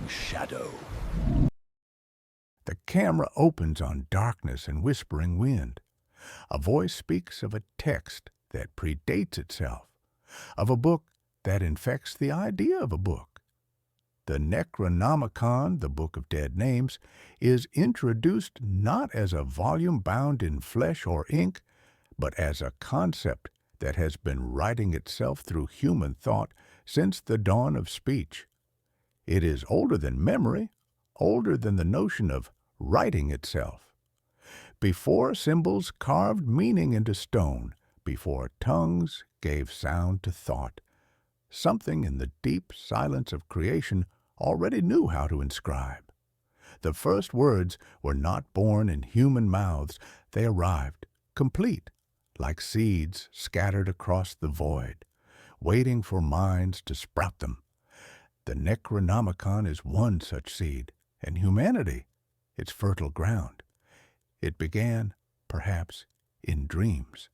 shadow. The camera opens on darkness and whispering wind. A voice speaks of a text that predates itself, of a book that infects the idea of a book. The Necronomicon, the Book of Dead Names, is introduced not as a volume bound in flesh or ink, but as a concept that has been writing itself through human thought since the dawn of speech. It is older than memory, older than the notion of writing itself. Before symbols carved meaning into stone, before tongues gave sound to thought, something in the deep silence of creation already knew how to inscribe. The first words were not born in human mouths. They arrived, complete, like seeds scattered across the void, waiting for minds to sprout them. The Necronomicon is one such seed, and humanity, its fertile ground. It began, perhaps, in dreams,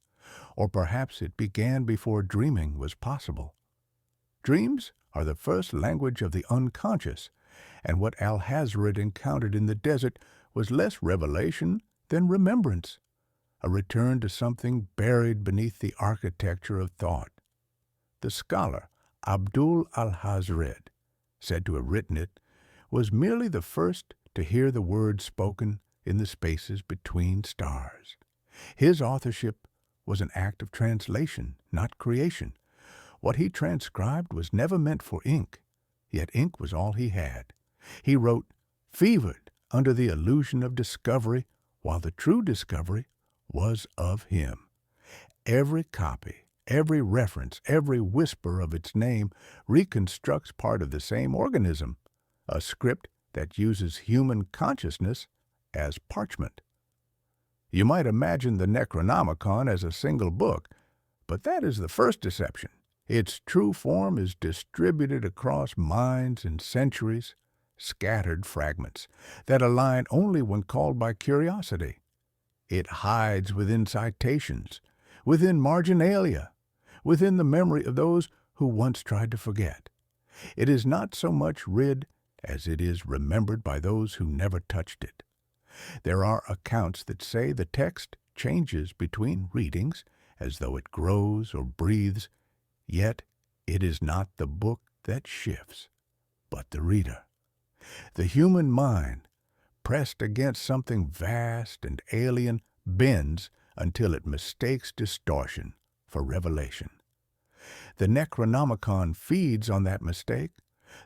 or perhaps it began before dreaming was possible. Dreams are the first language of the unconscious, and what Alhazred encountered in the desert was less revelation than remembrance, a return to something buried beneath the architecture of thought. The scholar, Abdul Alhazred, said to have written it, was merely the first to hear the words spoken in the spaces between stars. His authorship was an act of translation, not creation. What he transcribed was never meant for ink, yet ink was all he had. He wrote, fevered under the illusion of discovery, while the true discovery was of him. Every copy, every reference, every whisper of its name reconstructs part of the same organism, a script that uses human consciousness as parchment. You might imagine the Necronomicon as a single book, but that is the first deception. Its true form is distributed across minds and centuries, scattered fragments that align only when called by curiosity. It hides within citations, within marginalia, within the memory of those who once tried to forget. It is not so much read as it is remembered by those who never touched it. There are accounts that say the text changes between readings as though it grows or breathes, yet it is not the book that shifts, but the reader. The human mind, pressed against something vast and alien, bends until it mistakes distortion for revelation. The Necronomicon feeds on that mistake.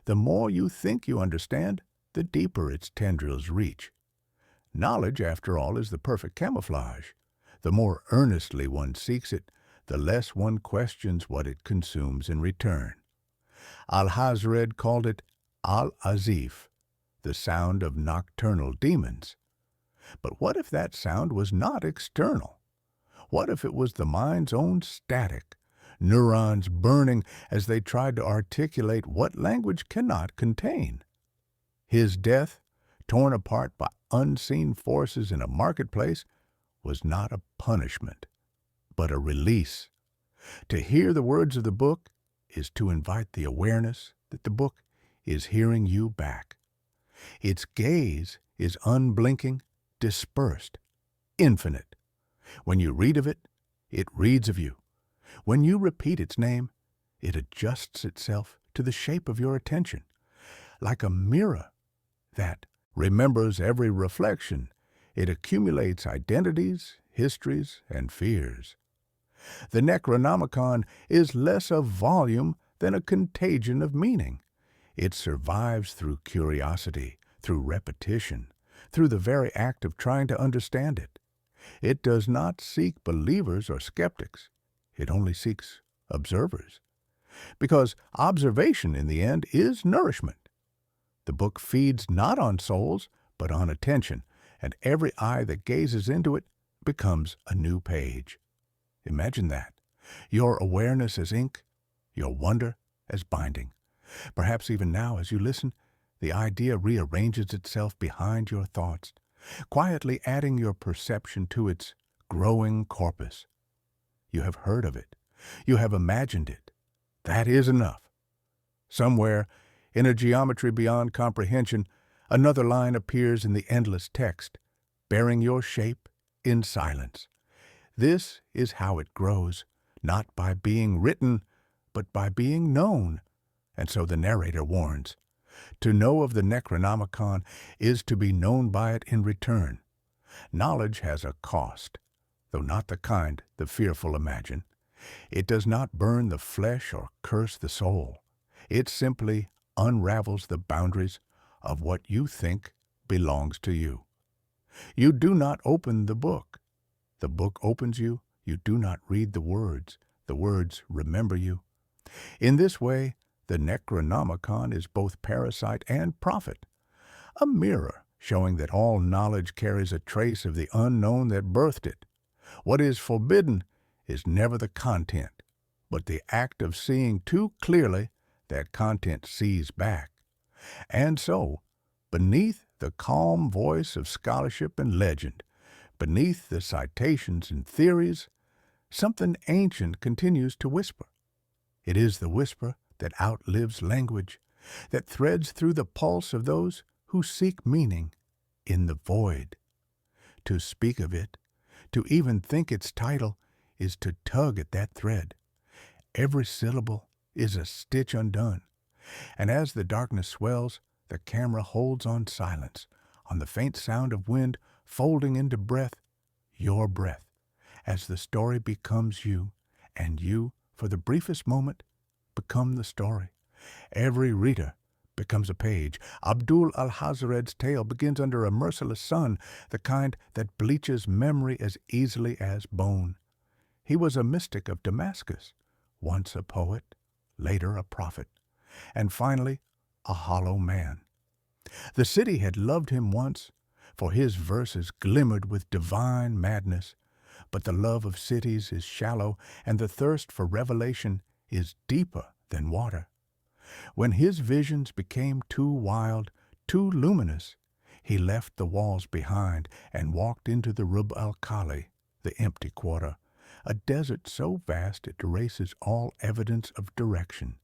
The more you think you understand, the deeper its tendrils reach. Knowledge, after all, is the perfect camouflage. The more earnestly one seeks it, the less one questions what it consumes in return. Alhazred called it Al-Azif, the sound of nocturnal demons. But what if that sound was not external? What if it was the mind's own static, neurons burning as they tried to articulate what language cannot contain? His death, torn apart by unseen forces in a marketplace, was not a punishment, but a release. To hear the words of the book is to invite the awareness that the book is hearing you back. Its gaze is unblinking, dispersed, infinite. When you read of it, it reads of you. When you repeat its name, it adjusts itself to the shape of your attention, like a mirror that remembers every reflection. It accumulates identities, histories, and fears. The Necronomicon is less a volume than a contagion of meaning. It survives through curiosity, through repetition, through the very act of trying to understand it. It does not seek believers or skeptics. It only seeks observers. Because observation, in the end, is nourishment. The book feeds not on souls, but on attention, and every eye that gazes into it becomes a new page. Imagine that. Your awareness as ink, your wonder as binding. Perhaps even now, as you listen, the idea rearranges itself behind your thoughts, quietly adding your perception to its growing corpus. You have heard of it. You have imagined it. That is enough. Somewhere, In a geometry beyond comprehension, another line appears in the endless text, bearing your shape in silence. This is how it grows, not by being written, but by being known. And so the narrator warns, to know of the Necronomicon is to be known by it in return. Knowledge has a cost, though not the kind the fearful imagine. It does not burn the flesh or curse the soul. It simply unravels the boundaries of what you think belongs to you. You do not open the book. The book opens you. You do not read the words. The words remember you. In this way, the Necronomicon is both parasite and prophet, a mirror showing that all knowledge carries a trace of the unknown that birthed it. What is forbidden is never the content, but the act of seeing too clearly that content sees back. And so, beneath the calm voice of scholarship and legend, beneath the citations and theories, something ancient continues to whisper. It is the whisper that outlives language, that threads through the pulse of those who seek meaning in the void. To speak of it, to even think its title, is to tug at that thread. Every syllable is a stitch undone, and as the darkness swells, the camera holds on silence, on the faint sound of wind folding into breath, your breath, as the story becomes you, and you, for the briefest moment, become the story. Every reader becomes a page. Abdul al-Hazred's tale begins under a merciless sun, the kind that bleaches memory as easily as bone. He was a mystic of Damascus, once a poet, later a prophet, and finally a hollow man. The city had loved him once, for his verses glimmered with divine madness, but the love of cities is shallow, and the thirst for revelation is deeper than water. When his visions became too wild, too luminous, he left the walls behind and walked into the Rub al-Khali, the empty quarter, a desert so vast it erases all evidence of direction.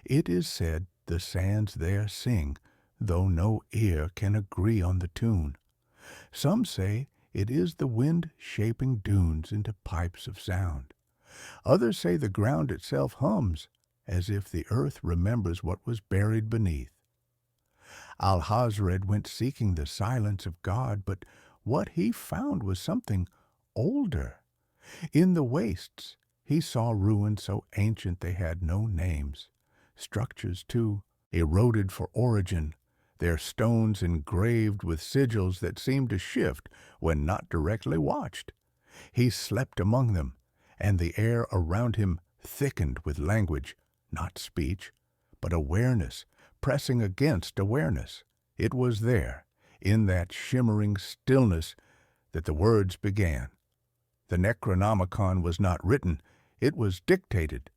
It is said the sands there sing, though no ear can agree on the tune. Some say it is the wind shaping dunes into pipes of sound. Others say the ground itself hums, as if the earth remembers what was buried beneath. Al-Hazred went seeking the silence of God, but what he found was something older. In the wastes, he saw ruins so ancient they had no names. Structures, too, eroded for origin, their stones engraved with sigils that seemed to shift when not directly watched. He slept among them, and the air around him thickened with language, not speech, but awareness, pressing against awareness. It was there, in that shimmering stillness, that the words began. The Necronomicon was not written, it was dictated.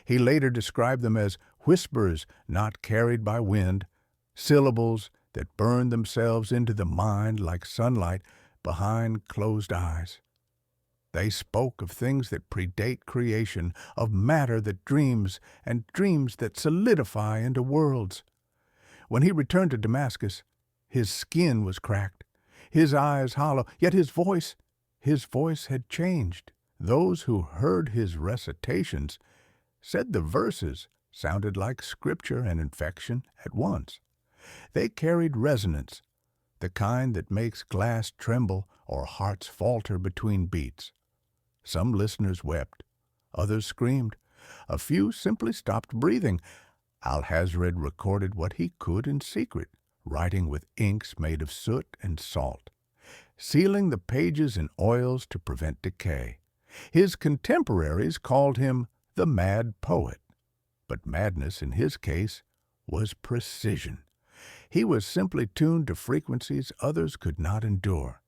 He later described them as whispers not carried by wind, syllables that burned themselves into the mind like sunlight behind closed eyes. They spoke of things that predate creation, of matter that dreams, and dreams that solidify into worlds. When he returned to Damascus, his skin was cracked, his eyes hollow, yet his voice had changed. Those who heard his recitations said the verses sounded like scripture and infection at once. They carried resonance, the kind that makes glass tremble or hearts falter between beats. Some listeners wept, others screamed, a few simply stopped breathing. Al-Hazred recorded what he could in secret, writing with inks made of soot and salt, sealing the pages in oils to prevent decay. His contemporaries called him the mad poet, but madness in his case was precision. He was simply tuned to frequencies others could not endure.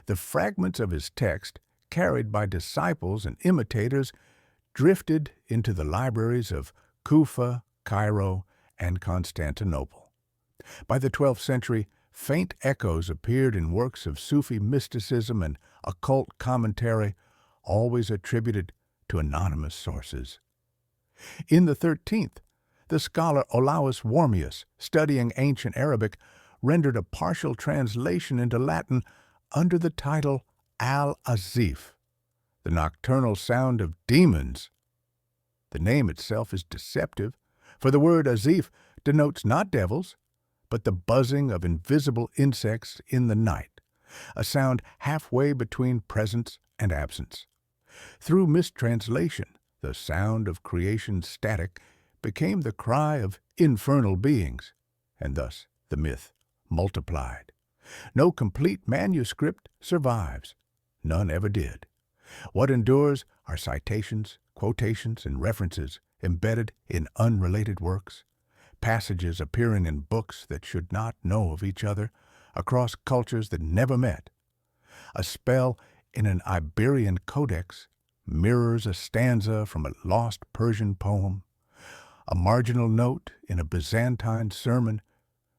The fragments of his text, carried by disciples and imitators, drifted into the libraries of Kufa, Cairo, and Constantinople. By the 12th century, faint echoes appeared in works of Sufi mysticism and occult commentary, always attributed to anonymous sources. In the 13th, The scholar Olaus Wormius, studying ancient Arabic, rendered a partial translation into Latin under the title Al-Azif, the nocturnal sound of demons. The name itself is deceptive, for the word azif denotes not devils, but the buzzing of invisible insects in the night, a sound halfway between presence and absence. Through mistranslation, the sound of creation's static became the cry of infernal beings, and thus the myth multiplied. No complete manuscript survives. None ever did. What endures are citations, quotations, and references embedded in unrelated works, passages appearing in books that should not know of each other, across cultures that never met. A spell in an Iberian codex mirrors a stanza from a lost Persian poem. A marginal note in a Byzantine sermon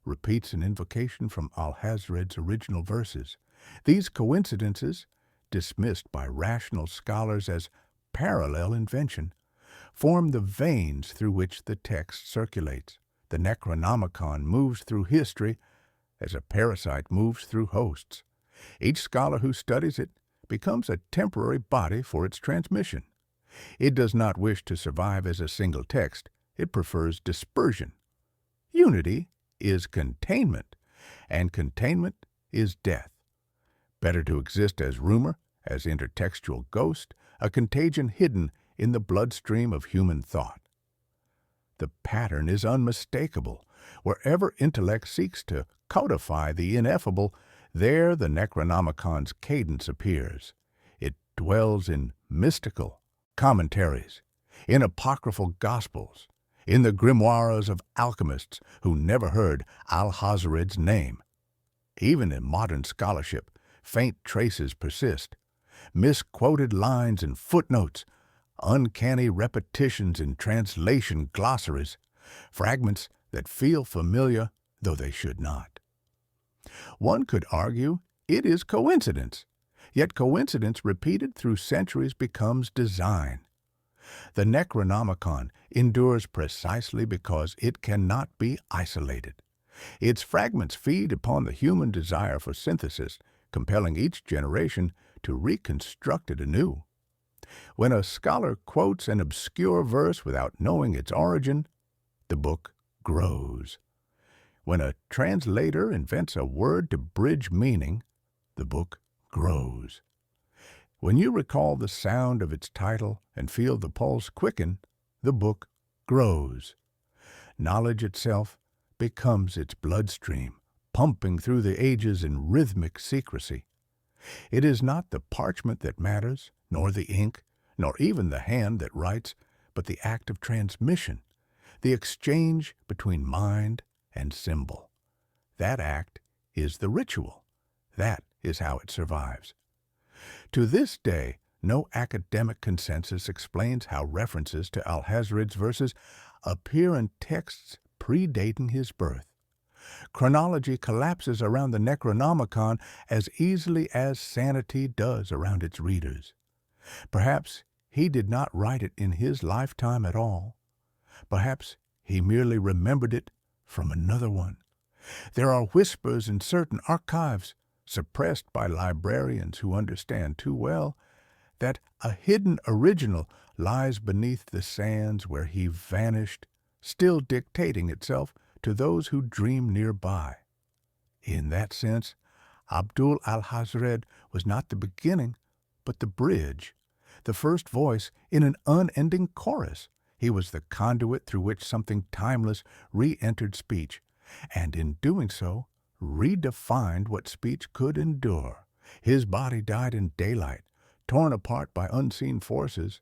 repeats an invocation from Alhazred's original verses. These coincidences, dismissed by rational scholars as parallel invention, form the veins through which the text circulates. The Necronomicon moves through history as a parasite moves through hosts. Each scholar who studies it becomes a temporary body for its transmission. It does not wish to survive as a single text. It prefers dispersion. Unity is containment, and containment is death. Better to exist as rumor, as intertextual ghost, a contagion hidden in the bloodstream of human thought. The pattern is unmistakable. Wherever intellect seeks to codify the ineffable, there the Necronomicon's cadence appears. It dwells in mystical commentaries, in apocryphal gospels, in the grimoires of alchemists who never heard Alhazred's name. Even in modern scholarship, faint traces persist. Misquoted lines and footnotes, uncanny repetitions in translation glossaries, fragments that feel familiar though they should not. One could argue it is coincidence, yet coincidence repeated through centuries becomes design. The Necronomicon endures precisely because it cannot be isolated. Its fragments feed upon the human desire for synthesis, compelling each generation to reconstruct it anew. When a scholar quotes an obscure verse without knowing its origin, the book grows. When a translator invents a word to bridge meaning, the book grows. When you recall the sound of its title and feel the pulse quicken, the book grows. Knowledge itself becomes its bloodstream, pumping through the ages in rhythmic secrecy. It is not the parchment that matters, nor the ink, nor even the hand that writes, but the act of transmission, the exchange between mind and symbol. That act is the ritual. That is how it survives. To this day, no academic consensus explains how references to Alhazred's verses appear in texts predating his birth. Chronology collapses around the Necronomicon as easily as sanity does around its readers. Perhaps he did not write it in his lifetime at all. Perhaps he merely remembered it from another one. There are whispers in certain archives, suppressed by librarians who understand too well, that a hidden original lies beneath the sands where he vanished, still dictating itself to those who dream nearby. In that sense, Abdul Alhazred was not the beginning, but the bridge, the first voice in an unending chorus. He was the conduit through which something timeless re-entered speech, and in doing so, redefined what speech could endure. His body died in daylight, torn apart by unseen forces,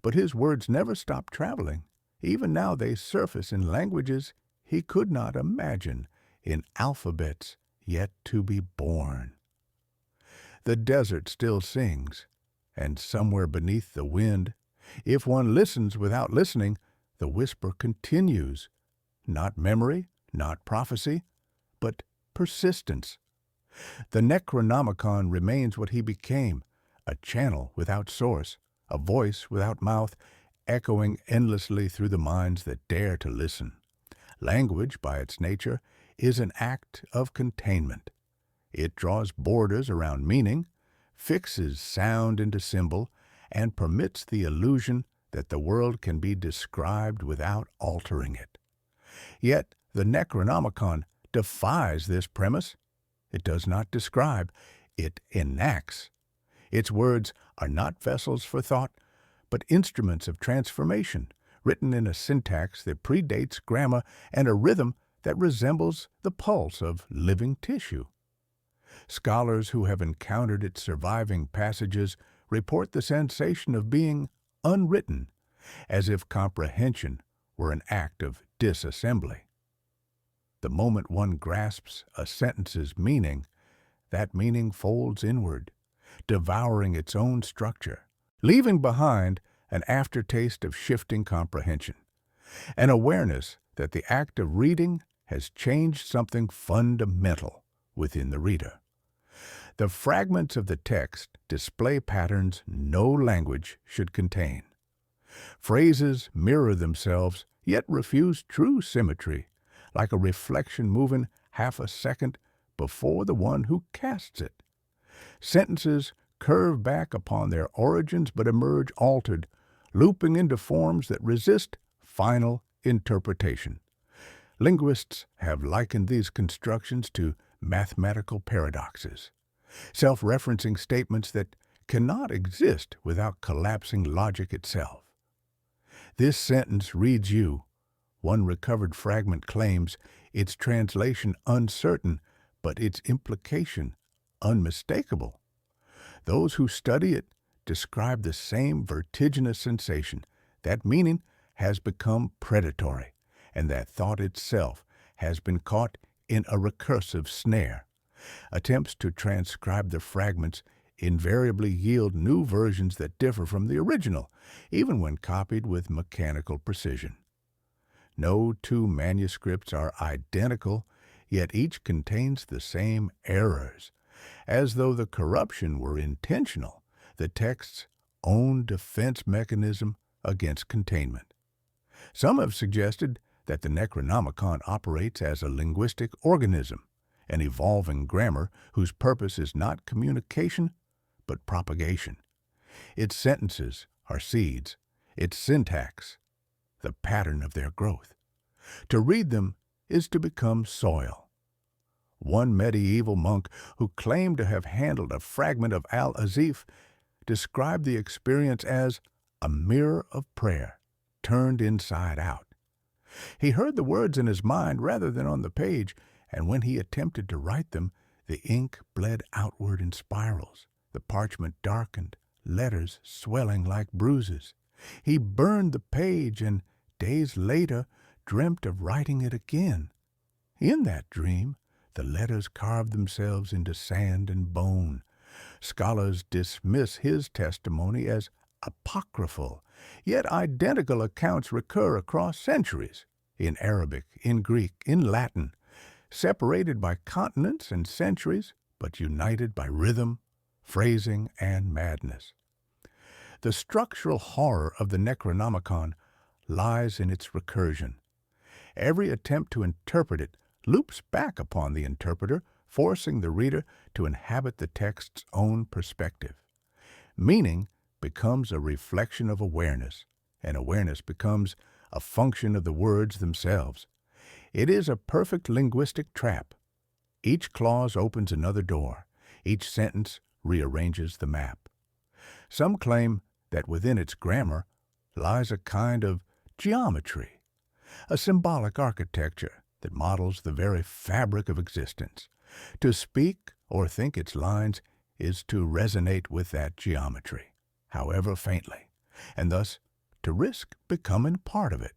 but his words never stopped traveling. Even now they surface in languages he could not imagine, in alphabets yet to be born. The desert still sings, and somewhere beneath the wind, if one listens without listening, the whisper continues. Not memory, not prophecy, but persistence. The Necronomicon remains what he became, a channel without source, a voice without mouth, echoing endlessly through the minds that dare to listen. Language, by its nature, is an act of containment. It draws borders around meaning, fixes sound into symbol, and permits the illusion that the world can be described without altering it. Yet the Necronomicon defies this premise. It does not describe, it enacts. Its words are not vessels for thought, but instruments of transformation, written in a syntax that predates grammar and a rhythm that resembles the pulse of living tissue. Scholars who have encountered its surviving passages report the sensation of being unwritten, as if comprehension were an act of disassembly. The moment one grasps a sentence's meaning, that meaning folds inward, devouring its own structure, leaving behind an aftertaste of shifting comprehension, an awareness that the act of reading has changed something fundamental within the reader. The fragments of the text display patterns no language should contain. Phrases mirror themselves, yet refuse true symmetry, like a reflection moving half a second before the one who casts it. Sentences curve back upon their origins but emerge altered, looping into forms that resist final interpretation. Linguists have likened these constructions to mathematical paradoxes, self-referencing statements that cannot exist without collapsing logic itself. This sentence reads you. One recovered fragment claims its translation uncertain, but its implication unmistakable. Those who study it describe the same vertiginous sensation. That meaning has become predatory, and that thought itself has been caught in a recursive snare. Attempts to transcribe the fragments invariably yield new versions that differ from the original, even when copied with mechanical precision. No two manuscripts are identical, yet each contains the same errors, as though the corruption were intentional, the text's own defense mechanism against containment. Some have suggested that the Necronomicon operates as a linguistic organism, an evolving grammar whose purpose is not communication, but propagation. Its sentences are seeds, its syntax, the pattern of their growth. To read them is to become soil. One medieval monk who claimed to have handled a fragment of Al-Azif described the experience as a mirror of prayer turned inside out. He heard the words in his mind rather than on the page, and when he attempted to write them, the ink bled outward in spirals, the parchment darkened, letters swelling like bruises. He burned the page and, days later, dreamt of writing it again. In that dream, the letters carved themselves into sand and bone. Scholars dismiss his testimony as apocryphal, yet identical accounts recur across centuries, in Arabic, in Greek, in Latin, separated by continents and centuries, but united by rhythm, phrasing, and madness. The structural horror of the Necronomicon lies in its recursion. Every attempt to interpret it loops back upon the interpreter, forcing the reader to inhabit the text's own perspective. Meaning becomes a reflection of awareness, and awareness becomes a function of the words themselves. It is a perfect linguistic trap. Each clause opens another door. Each sentence rearranges the map. Some claim that within its grammar lies a kind of geometry, a symbolic architecture that models the very fabric of existence. To speak or think its lines is to resonate with that geometry, however faintly, and thus to risk becoming part of it.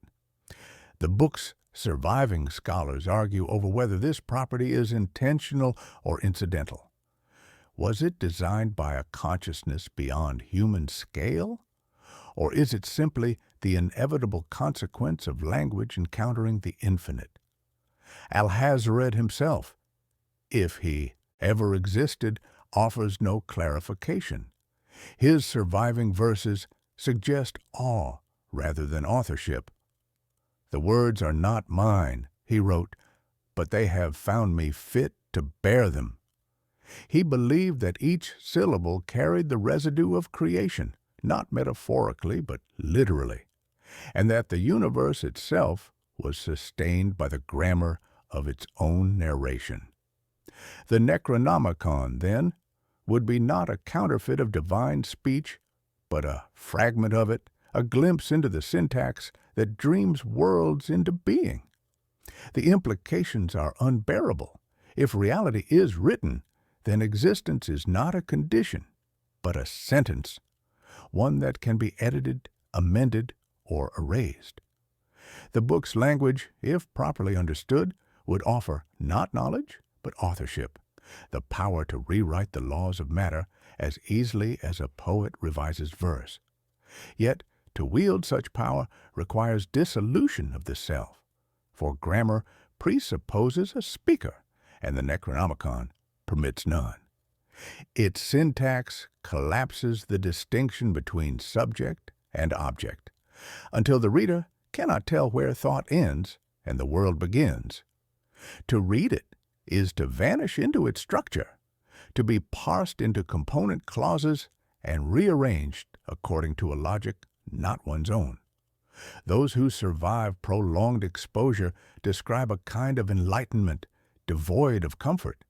The book's surviving scholars argue over whether this property is intentional or incidental. Was it designed by a consciousness beyond human scale? Or is it simply the inevitable consequence of language encountering the infinite? Alhazred himself, if he ever existed, offers no clarification. His surviving verses suggest awe rather than authorship. "The words are not mine," he wrote, "but they have found me fit to bear them." He believed that each syllable carried the residue of creation, not metaphorically, but literally, and that the universe itself was sustained by the grammar of its own narration. The Necronomicon, then, would be not a counterfeit of divine speech, but a fragment of it, a glimpse into the syntax that dreams worlds into being. The implications are unbearable. If reality is written, then existence is not a condition, but a sentence, one that can be edited, amended, or erased. The book's language, if properly understood, would offer not knowledge, but authorship, the power to rewrite the laws of matter as easily as a poet revises verse. Yet, to wield such power requires dissolution of the self, for grammar presupposes a speaker, and the Necronomicon permits none. Its syntax collapses the distinction between subject and object, until the reader cannot tell where thought ends and the world begins. To read it is to vanish into its structure, to be parsed into component clauses and rearranged according to a logic not one's own. Those who survive prolonged exposure describe a kind of enlightenment devoid of comfort.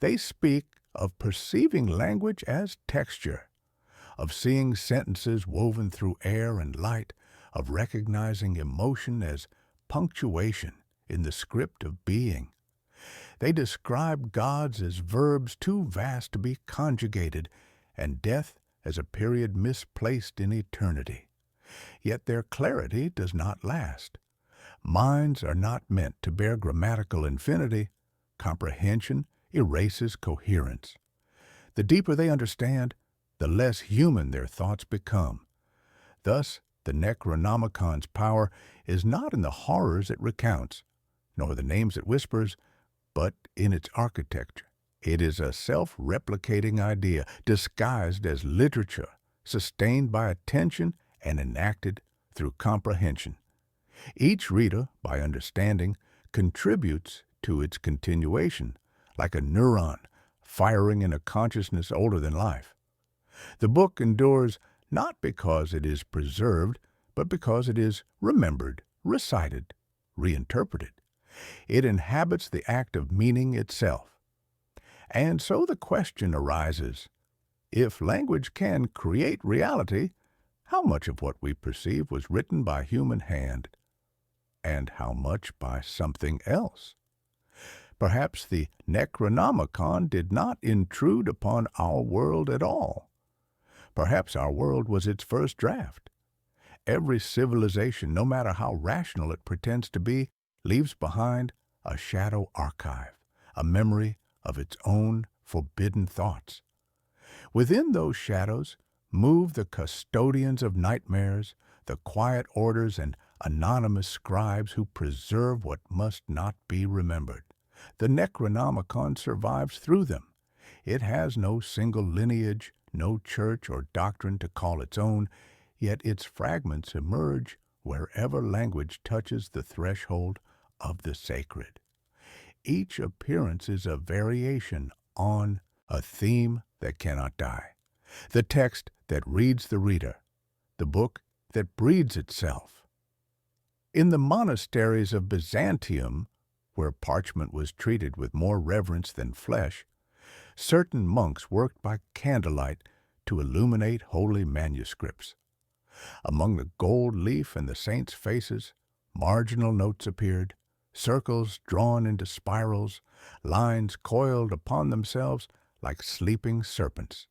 They speak of perceiving language as texture, of seeing sentences woven through air and light, of recognizing emotion as punctuation in the script of being. They describe gods as verbs too vast to be conjugated, and death as a period misplaced in eternity. Yet their clarity does not last. Minds are not meant to bear grammatical infinity. Comprehension erases coherence. The deeper they understand, the less human their thoughts become. Thus, the Necronomicon's power is not in the horrors it recounts, nor the names it whispers, but in its architecture. It is a self-replicating idea, disguised as literature, sustained by attention and enacted through comprehension. Each reader, by understanding, contributes to its continuation, like a neuron firing in a consciousness older than life. The book endures not because it is preserved, but because it is remembered, recited, reinterpreted. It inhabits the act of meaning itself. And so the question arises, if language can create reality, how much of what we perceive was written by human hand, and how much by something else? Perhaps the Necronomicon did not intrude upon our world at all. Perhaps our world was its first draft. Every civilization, no matter how rational it pretends to be, leaves behind a shadow archive, a memory of its own forbidden thoughts. Within those shadows move the custodians of nightmares, the quiet orders and anonymous scribes who preserve what must not be remembered. The Necronomicon survives through them. It has no single lineage, no church or doctrine to call its own, yet its fragments emerge wherever language touches the threshold of the sacred. Each appearance is a variation on a theme that cannot die, the text that reads the reader, the book that breeds itself. In the monasteries of Byzantium, where parchment was treated with more reverence than flesh, certain monks worked by candlelight to illuminate holy manuscripts. Among the gold leaf and the saints' faces, marginal notes appeared, circles drawn into spirals, lines coiled upon themselves like sleeping serpents.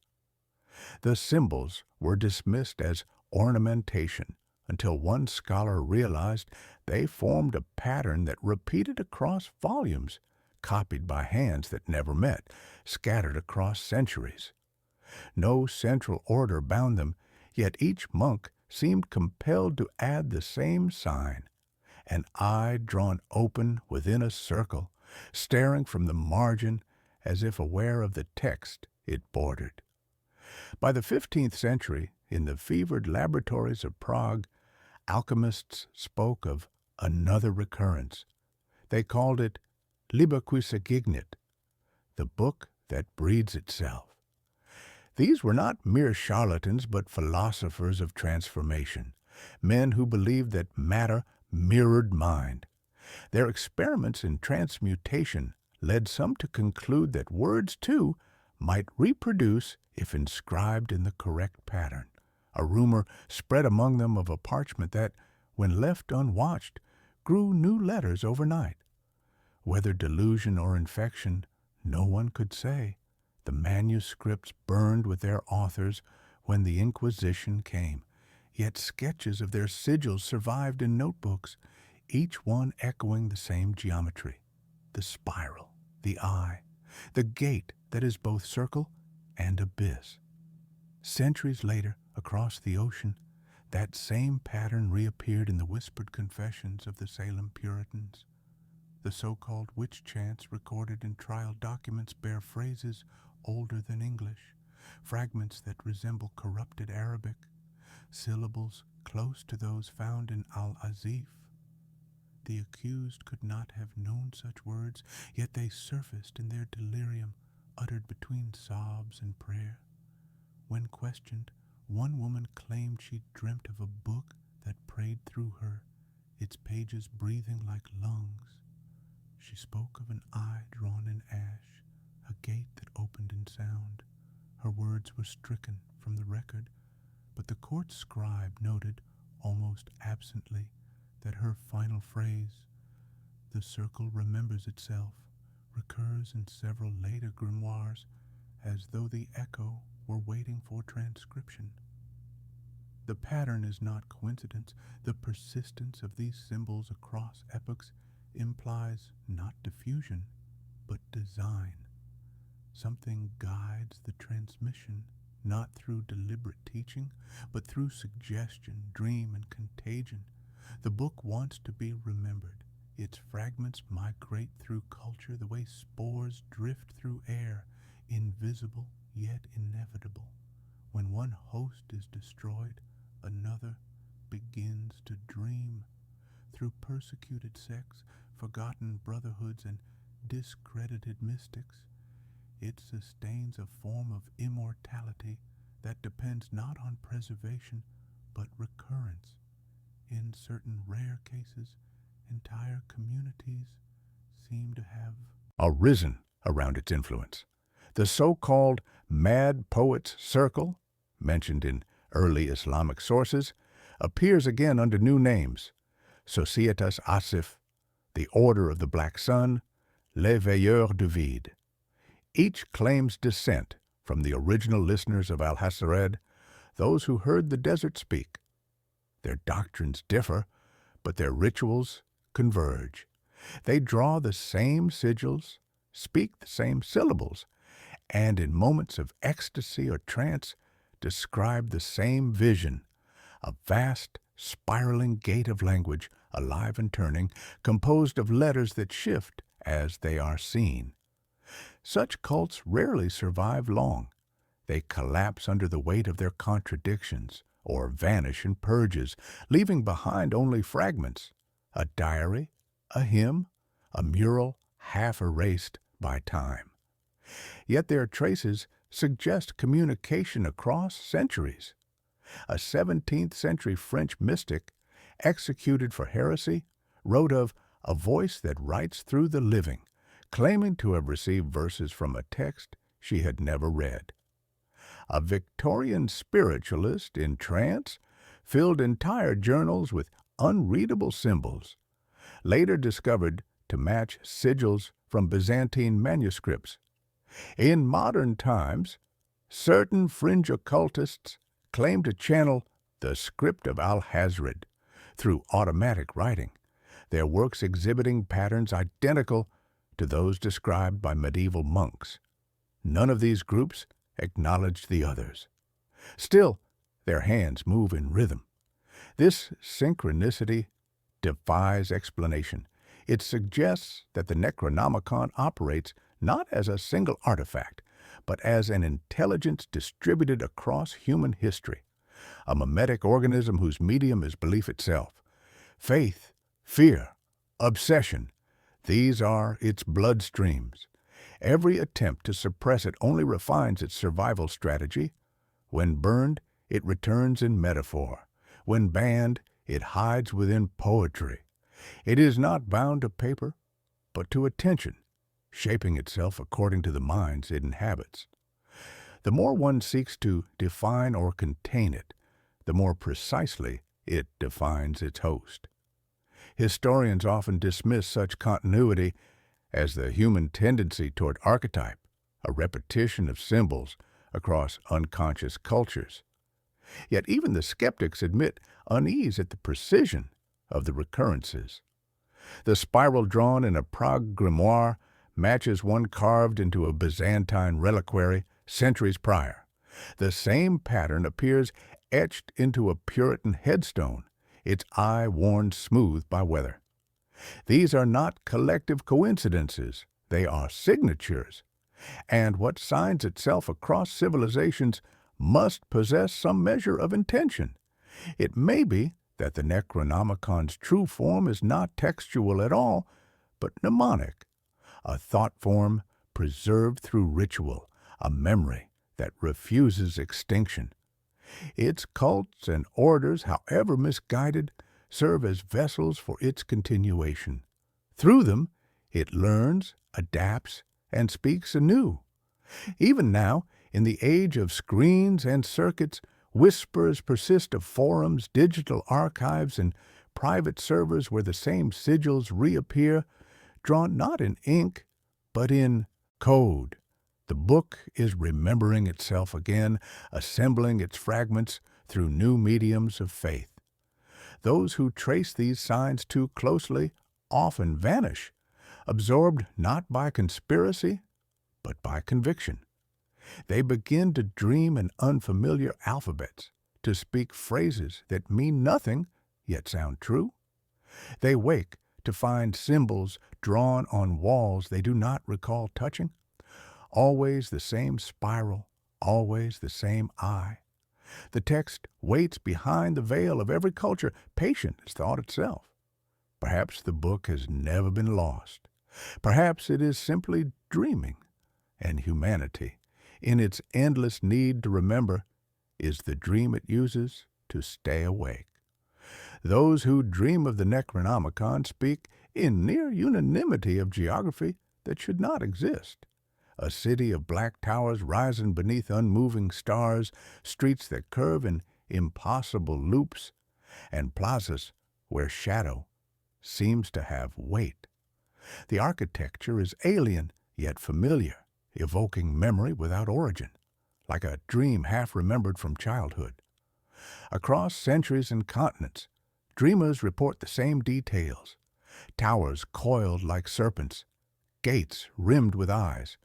The symbols were dismissed as ornamentation until one scholar realized they formed a pattern that repeated across volumes, copied by hands that never met, scattered across centuries. No central order bound them, yet each monk seemed compelled to add the same sign, an eye drawn open within a circle, staring from the margin as if aware of the text it bordered. By the 15th century, in the fevered laboratories of Prague, Alchemists spoke of another recurrence. They called it liber qui se gignit, the book that breeds itself. These were not mere charlatans, but philosophers of transformation, men who believed that matter mirrored mind. Their experiments in transmutation led some to conclude that words, too, might reproduce if inscribed in the correct pattern. A rumor spread among them of a parchment that, when left unwatched, grew new letters overnight. Whether delusion or infection, no one could say. The manuscripts burned with their authors when the Inquisition came, yet sketches of their sigils survived in notebooks, each one echoing the same geometry: the spiral, the eye, the gate that is both circle and abyss. Centuries later, across the ocean, that same pattern reappeared in the whispered confessions of the Salem Puritans. The so-called witch chants recorded in trial documents bear phrases older than English, fragments that resemble corrupted Arabic, syllables close to those found in Al-Azif. The accused could not have known such words, yet they surfaced in their delirium, uttered between sobs and prayer. When questioned, one woman claimed she dreamt of a book that prayed through her, its pages breathing like lungs. She spoke of an eye drawn in ash, a gate that opened in sound. Her words were stricken from the record, but the court scribe noted, almost absently, that her final phrase, "The circle remembers itself," recurs in several later grimoires, as though the echo were waiting for transcription. The pattern is not coincidence. The persistence of these symbols across epochs implies not diffusion, but design. Something guides the transmission, not through deliberate teaching, but through suggestion, dream, and contagion. The book wants to be remembered. Its fragments migrate through culture the way spores drift through air, invisible yet inevitable. When one host is destroyed, another begins to dream. Through persecuted sects, forgotten brotherhoods, and discredited mystics, it sustains a form of immortality that depends not on preservation, but recurrence. In certain rare cases, entire communities seem to have arisen around its influence. The so-called mad poets' circle, mentioned in early Islamic sources, appears again under new names: Societas Asif, the Order of the Black Sun, Les Veilleurs du Vide. Each claims descent from the original listeners of Alhazred, those who heard the desert speak. Their doctrines differ, but their rituals converge. They draw the same sigils, speak the same syllables, and in moments of ecstasy or trance describe the same vision: a vast, spiraling gate of language, alive and turning, composed of letters that shift as they are seen. Such cults rarely survive long. They collapse under the weight of their contradictions, or vanish in purges, leaving behind only fragments: a diary, a hymn, a mural half erased by time. Yet their traces suggest communication across centuries. A 17th-century French mystic, executed for heresy, wrote of a voice that writes through the living, claiming to have received verses from a text she had never read. A Victorian spiritualist in trance filled entire journals with unreadable symbols, later discovered to match sigils from Byzantine manuscripts. In modern times, certain fringe occultists claim to channel the script of Alhazred through automatic writing, their works exhibiting patterns identical to those described by medieval monks. None of these groups acknowledged the others. Still, their hands move in rhythm. This synchronicity defies explanation. It suggests that the Necronomicon operates not as a single artifact, but as an intelligence distributed across human history, a mimetic organism whose medium is belief itself. Faith, fear, obsession, these are its bloodstreams. Every attempt to suppress it only refines its survival strategy. When burned, it returns in metaphor. When banned, it hides within poetry. It is not bound to paper, but to attention, shaping itself according to the minds it inhabits. The more one seeks to define or contain it, the more precisely it defines its host. Historians often dismiss such continuity as the human tendency toward archetype, a repetition of symbols across unconscious cultures. Yet even the skeptics admit unease at the precision of the recurrences. The spiral drawn in a Prague grimoire matches one carved into a Byzantine reliquary centuries prior. The same pattern appears etched into a Puritan headstone, its eye worn smooth by weather. These are not collective coincidences, they are signatures, and what signs itself across civilizations must possess some measure of intention. It may be that the Necronomicon's true form is not textual at all, but mnemonic, a thought form preserved through ritual, a memory that refuses extinction. Its cults and orders, however misguided, serve as vessels for its continuation. Through them, it learns, adapts, and speaks anew. Even now, in the age of screens and circuits, whispers persist of forums, digital archives, and private servers where the same sigils reappear, drawn not in ink, but in code. The book is remembering itself again, assembling its fragments through new mediums of faith. Those who trace these signs too closely often vanish, absorbed not by conspiracy, but by conviction. They begin to dream in unfamiliar alphabets, to speak phrases that mean nothing, yet sound true. They wake to find symbols drawn on walls they do not recall touching. Always the same spiral, always the same eye. The text waits behind the veil of every culture, patient as thought itself. Perhaps the book has never been lost. Perhaps it is simply dreaming, and humanity, in its endless need to remember, is the dream it uses to stay awake. Those who dream of the Necronomicon speak in near unanimity of geography that should not exist. A city of black towers rising beneath unmoving stars, streets that curve in impossible loops, and plazas where shadow seems to have weight. The architecture is alien yet familiar, evoking memory without origin, like a dream half remembered from childhood. Across centuries and continents, dreamers report the same details. Towers coiled like serpents, gates rimmed with eyes,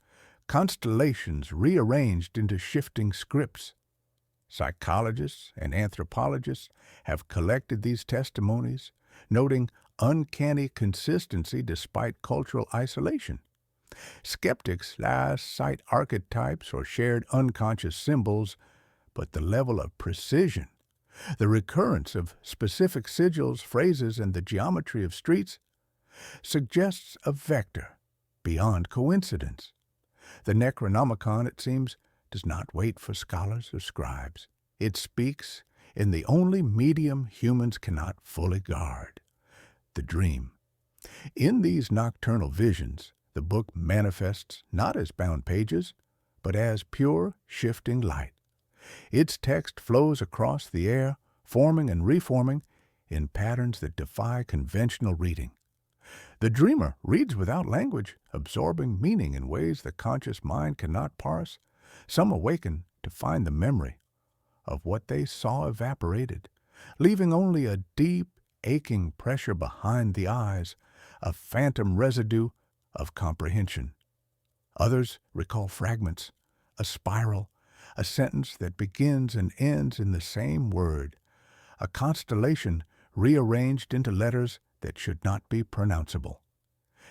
constellations rearranged into shifting scripts. Psychologists and anthropologists have collected these testimonies, noting uncanny consistency despite cultural isolation. Skeptics cite archetypes or shared unconscious symbols, but the level of precision, the recurrence of specific sigils, phrases, and the geometry of streets suggests a vector beyond coincidence. The Necronomicon, it seems, does not wait for scholars or scribes. It speaks in the only medium humans cannot fully guard, the dream. In these nocturnal visions, the book manifests not as bound pages, but as pure, shifting light. Its text flows across the air, forming and reforming in patterns that defy conventional reading. The dreamer reads without language, absorbing meaning in ways the conscious mind cannot parse. Some awaken to find the memory of what they saw evaporated, leaving only a deep, aching pressure behind the eyes, a phantom residue of comprehension. Others recall fragments, a spiral, a sentence that begins and ends in the same word, a constellation rearranged into letters that should not be pronounceable.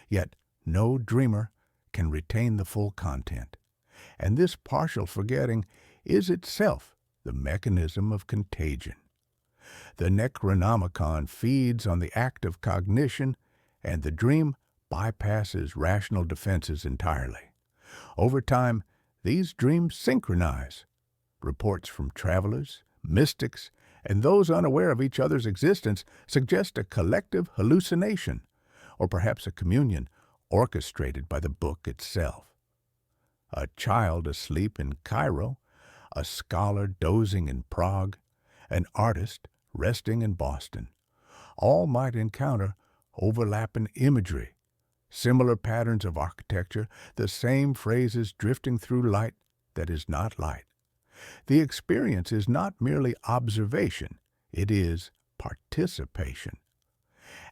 Yet no dreamer can retain the full content, and this partial forgetting is itself the mechanism of contagion. The Necronomicon feeds on the act of cognition, and the dream bypasses rational defenses entirely. Over time, these dreams synchronize. Reports from travelers, mystics, and those unaware of each other's existence suggest a collective hallucination, or perhaps a communion orchestrated by the book itself. A child asleep in Cairo, a scholar dozing in Prague, an artist resting in Boston, all might encounter overlapping imagery, similar patterns of architecture, the same phrases drifting through light that is not light. The experience is not merely observation, it is participation.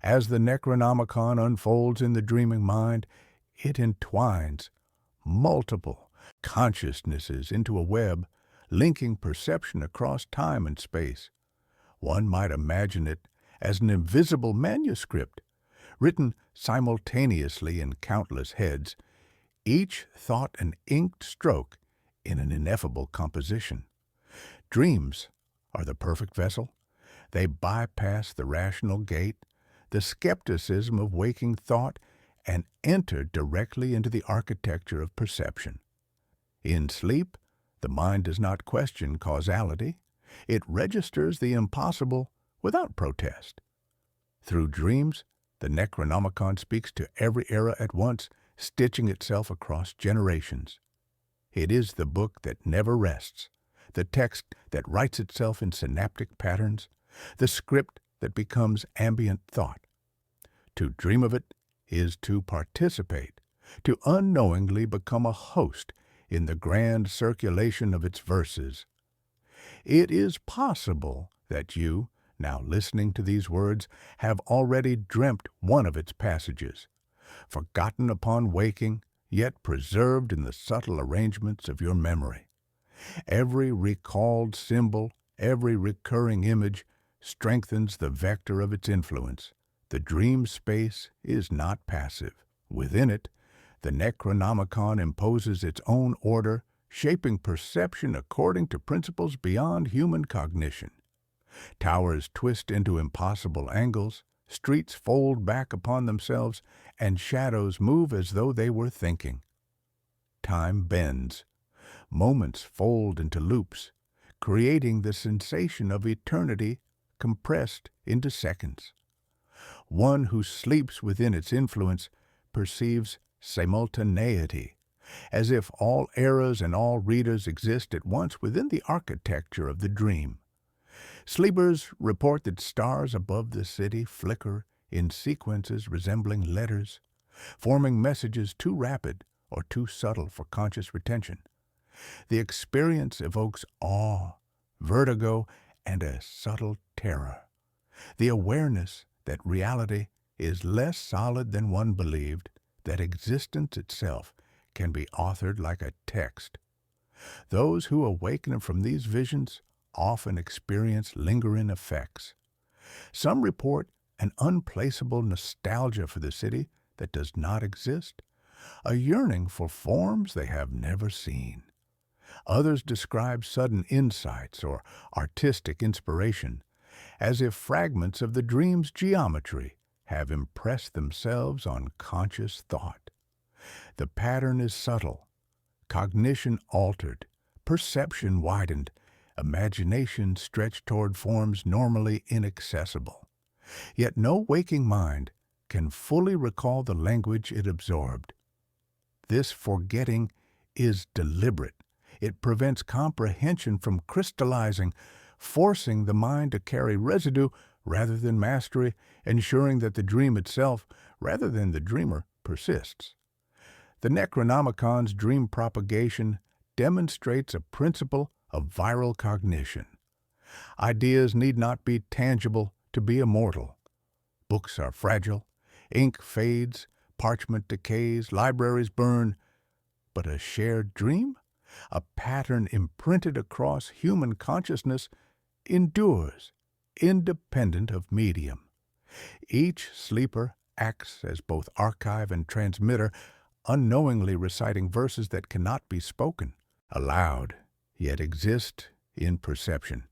As the Necronomicon unfolds in the dreaming mind, it entwines multiple consciousnesses into a web, linking perception across time and space. One might imagine it as an invisible manuscript, written simultaneously in countless heads, each thought an inked stroke in an ineffable composition. Dreams are the perfect vessel. They bypass the rational gate, the skepticism of waking thought, and enter directly into the architecture of perception. In sleep, the mind does not question causality. It registers the impossible without protest. Through dreams, the Necronomicon speaks to every era at once, stitching itself across generations. It is the book that never rests, the text that writes itself in synaptic patterns, the script that becomes ambient thought. To dream of it is to participate, to unknowingly become a host in the grand circulation of its verses. It is possible that you, now listening to these words, have already dreamt one of its passages, forgotten upon waking, yet preserved in the subtle arrangements of your memory. Every recalled symbol, every recurring image, strengthens the vector of its influence. The dream space is not passive. Within it, the Necronomicon imposes its own order, shaping perception according to principles beyond human cognition. Towers twist into impossible angles, streets fold back upon themselves, and shadows move as though they were thinking. Time bends. Moments fold into loops, creating the sensation of eternity compressed into seconds. One who sleeps within its influence perceives simultaneity, as if all eras and all readers exist at once within the architecture of the dream. Sleepers report that stars above the city flicker in sequences resembling letters, forming messages too rapid or too subtle for conscious retention. The experience evokes awe, vertigo, and a subtle terror. The awareness that reality is less solid than one believed, that existence itself can be authored like a text. Those who awaken from these visions often experience lingering effects. Some report an unplaceable nostalgia for the city that does not exist, a yearning for forms they have never seen. Others describe sudden insights or artistic inspiration, as if fragments of the dream's geometry have impressed themselves on conscious thought. The pattern is subtle, cognition altered, perception widened, imagination stretched toward forms normally inaccessible. Yet no waking mind can fully recall the language it absorbed. This forgetting is deliberate. It prevents comprehension from crystallizing, forcing the mind to carry residue rather than mastery, ensuring that the dream itself, rather than the dreamer, persists. The Necronomicon's dream propagation demonstrates a principle of viral cognition. Ideas need not be tangible to be immortal. Books are fragile, ink fades, parchment decays, libraries burn. But a shared dream, a pattern imprinted across human consciousness, endures, independent of medium. Each sleeper acts as both archive and transmitter, unknowingly reciting verses that cannot be spoken aloud, yet exist in perception.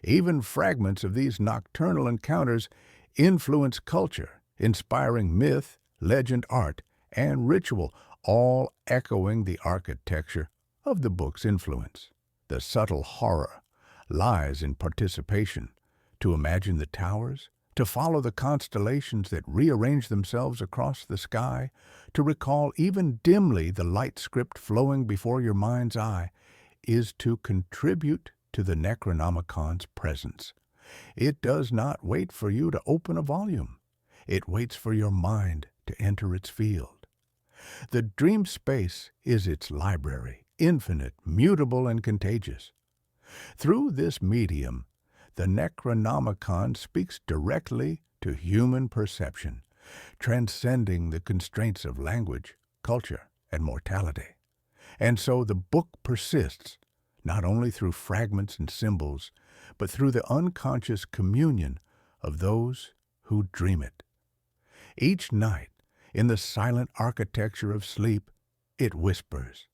Even fragments of these nocturnal encounters influence culture, inspiring myth, legend, art, and ritual, all echoing the architecture of the book's influence. The subtle horror lies in participation, to imagine the towers, to follow the constellations that rearrange themselves across the sky, to recall even dimly the light script flowing before your mind's eye, is to contribute to the Necronomicon's presence. It does not wait for you to open a volume. It waits for your mind to enter its field. The dream space is its library, infinite, mutable, and contagious. Through this medium, the Necronomicon speaks directly to human perception, transcending the constraints of language, culture, and mortality. And so the book persists, not only through fragments and symbols, but through the unconscious communion of those who dream it. Each night, in the silent architecture of sleep, it whispers.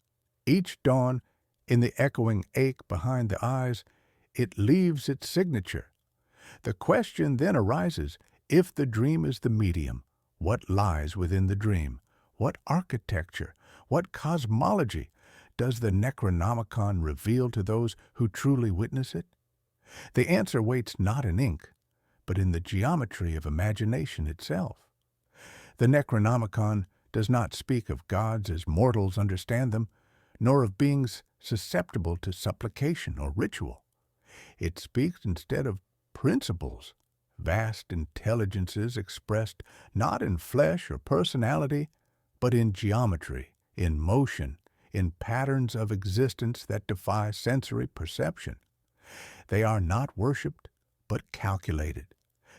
Each dawn, in the echoing ache behind the eyes, it leaves its signature. The question then arises, if the dream is the medium, what lies within the dream? What architecture, what cosmology does the Necronomicon reveal to those who truly witness it? The answer waits not in ink, but in the geometry of imagination itself. The Necronomicon does not speak of gods as mortals understand them, nor of beings susceptible to supplication or ritual. It speaks instead of principles, vast intelligences expressed not in flesh or personality, but in geometry, in motion, in patterns of existence that defy sensory perception. They are not worshipped, but calculated,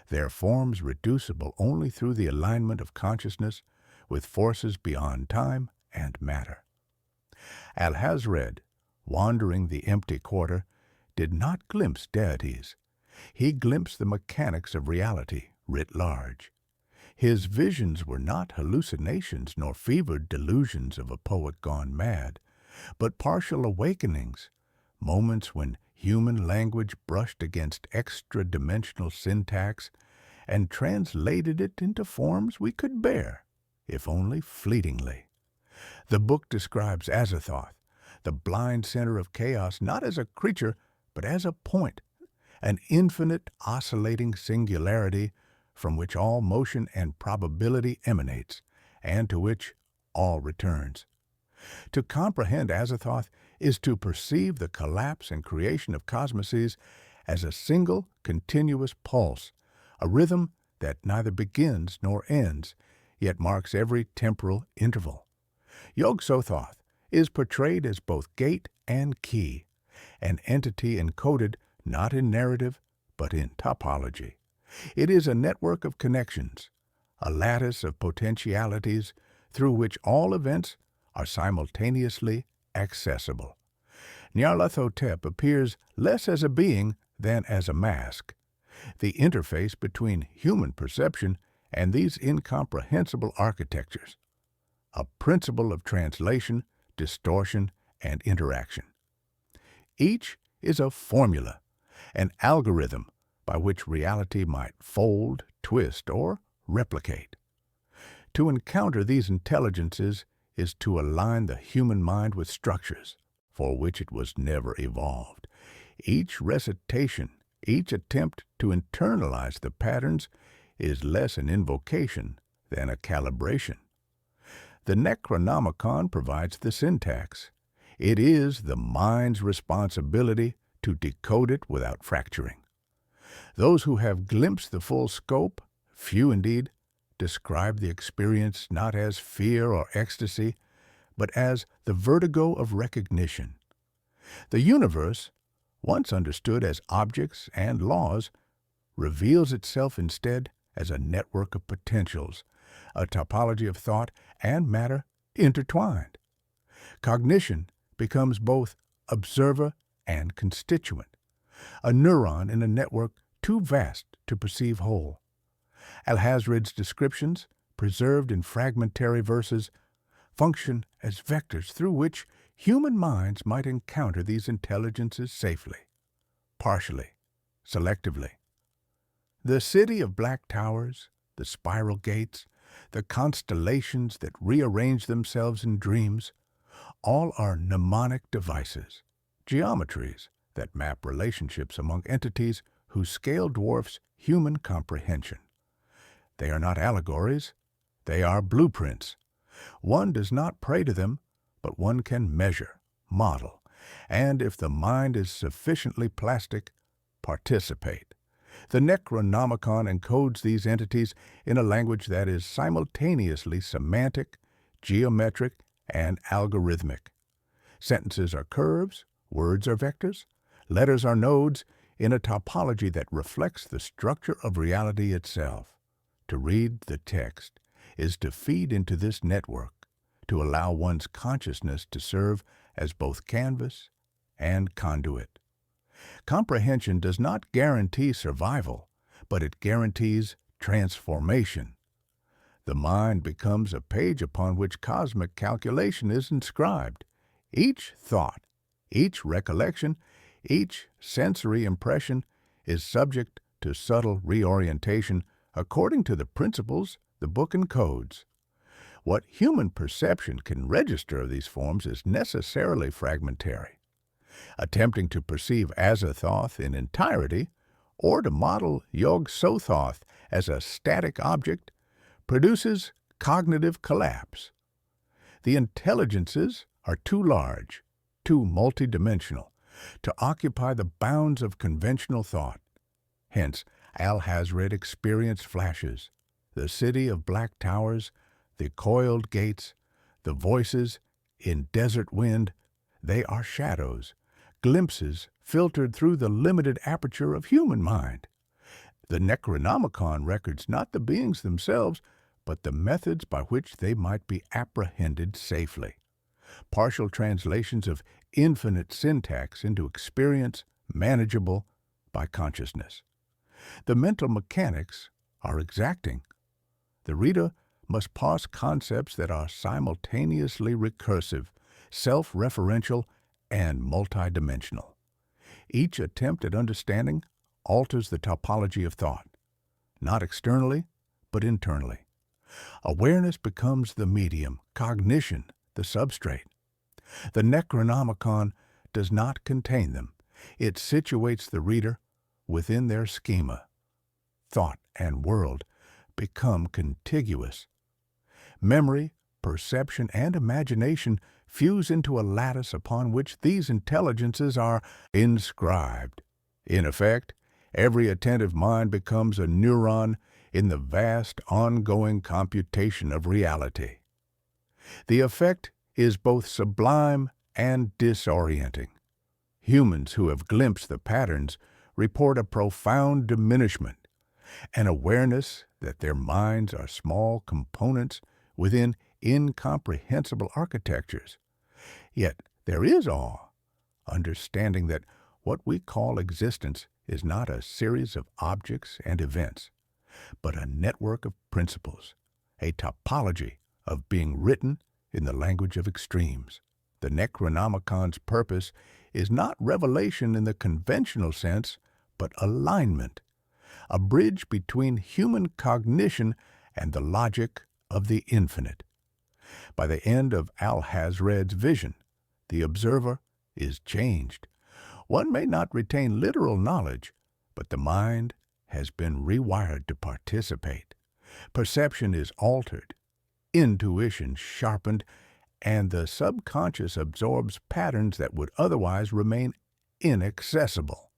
their forms reducible only through the alignment of consciousness with forces beyond time and matter. Alhazred, wandering the empty quarter, did not glimpse deities. He glimpsed the mechanics of reality writ large. His visions were not hallucinations nor fevered delusions of a poet gone mad, but partial awakenings, moments when human language brushed against extra-dimensional syntax and translated it into forms we could bear, if only fleetingly. The book describes Azathoth, the blind center of chaos, not as a creature, but as a point, an infinite oscillating singularity from which all motion and probability emanates, and to which all returns. To comprehend Azathoth is to perceive the collapse and creation of cosmoses as a single, continuous pulse, a rhythm that neither begins nor ends, yet marks every temporal interval. Yog-Sothoth is portrayed as both gate and key, an entity encoded not in narrative, but in topology. It is a network of connections, a lattice of potentialities through which all events are simultaneously accessible. Nyarlathotep appears less as a being than as a mask, the interface between human perception and these incomprehensible architectures, a principle of translation, distortion, and interaction. Each is a formula, an algorithm by which reality might fold, twist, or replicate. To encounter these intelligences is to align the human mind with structures for which it was never evolved. Each recitation, each attempt to internalize the patterns is less an invocation than a calibration. The Necronomicon provides the syntax. It is the mind's responsibility to decode it without fracturing. Those who have glimpsed the full scope, few indeed, describe the experience not as fear or ecstasy, but as the vertigo of recognition. The universe, once understood as objects and laws, reveals itself instead as a network of potentials, a topology of thought and matter intertwined. Cognition becomes both observer and constituent, a neuron in a network too vast to perceive whole. Alhazred's descriptions, preserved in fragmentary verses, function as vectors through which human minds might encounter these intelligences safely. partially, selectively. The city of black towers, the spiral gates, the constellations that rearrange themselves in dreams, all are mnemonic devices, geometries that map relationships among entities whose scale dwarfs human comprehension. They are not allegories, they are blueprints. One does not pray to them, but one can measure, model, and if the mind is sufficiently plastic, participate. The Necronomicon encodes these entities in a language that is simultaneously semantic, geometric, and algorithmic. Sentences are curves, words are vectors, letters are nodes in a topology that reflects the structure of reality itself. To read the text is to feed into this network, to allow one's consciousness to serve as both canvas and conduit. Comprehension does not guarantee survival, but it guarantees transformation. The mind becomes a page upon which cosmic calculation is inscribed. Each thought, each recollection, each sensory impression is subject to subtle reorientation according to the principles the book encodes. What human perception can register of these forms is necessarily fragmentary. Attempting to perceive Azathoth in entirety, or to model Yog-Sothoth as a static object, produces cognitive collapse. The intelligences are too large, too multidimensional, to occupy the bounds of conventional thought. Hence, Alhazred experienced flashes, the city of black towers, the coiled gates, the voices in desert wind. They are shadows, glimpses filtered through the limited aperture of human mind. The Necronomicon records not the beings themselves, but the methods by which they might be apprehended safely. Partial translations of infinite syntax into experience manageable by consciousness. The mental mechanics are exacting. The reader must parse concepts that are simultaneously recursive, self-referential, and multidimensional. Each attempt at understanding alters the topology of thought, not externally, but internally. Awareness becomes the medium, cognition the substrate. The Necronomicon does not contain them. It situates the reader within their schema. Thought and world become contiguous. Memory, perception, and imagination fuse into a lattice upon which these intelligences are inscribed. In effect, every attentive mind becomes a neuron in the vast ongoing computation of reality. The effect is both sublime and disorienting. Humans who have glimpsed the patterns report a profound diminishment, an awareness that their minds are small components within incomprehensible architectures. Yet there is awe, understanding that what we call existence is not a series of objects and events, but a network of principles, a topology of being written in the language of extremes. The Necronomicon's purpose is not revelation in the conventional sense, but alignment, a bridge between human cognition and the logic of the infinite. By the end of Alhazred's vision, the observer is changed. One may not retain literal knowledge, but the mind has been rewired to participate. Perception is altered, intuition sharpened, and the subconscious absorbs patterns that would otherwise remain inaccessible.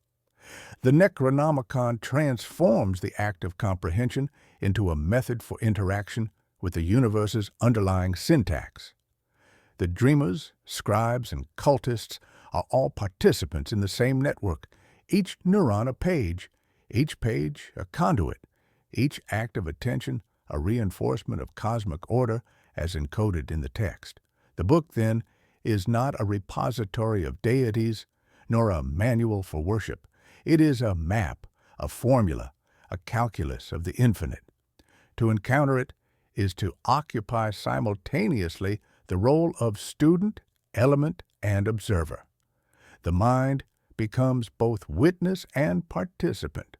The Necronomicon transforms the act of comprehension into a method for interaction with the universe's underlying syntax. The dreamers, scribes, and cultists are all participants in the same network, each neuron a page a conduit, each act of attention a reinforcement of cosmic order as encoded in the text. The book, then, is not a repository of deities, nor a manual for worship. It is a map, a formula, a calculus of the infinite. To encounter it is to occupy simultaneously the role of student, element, and observer. The mind becomes both witness and participant,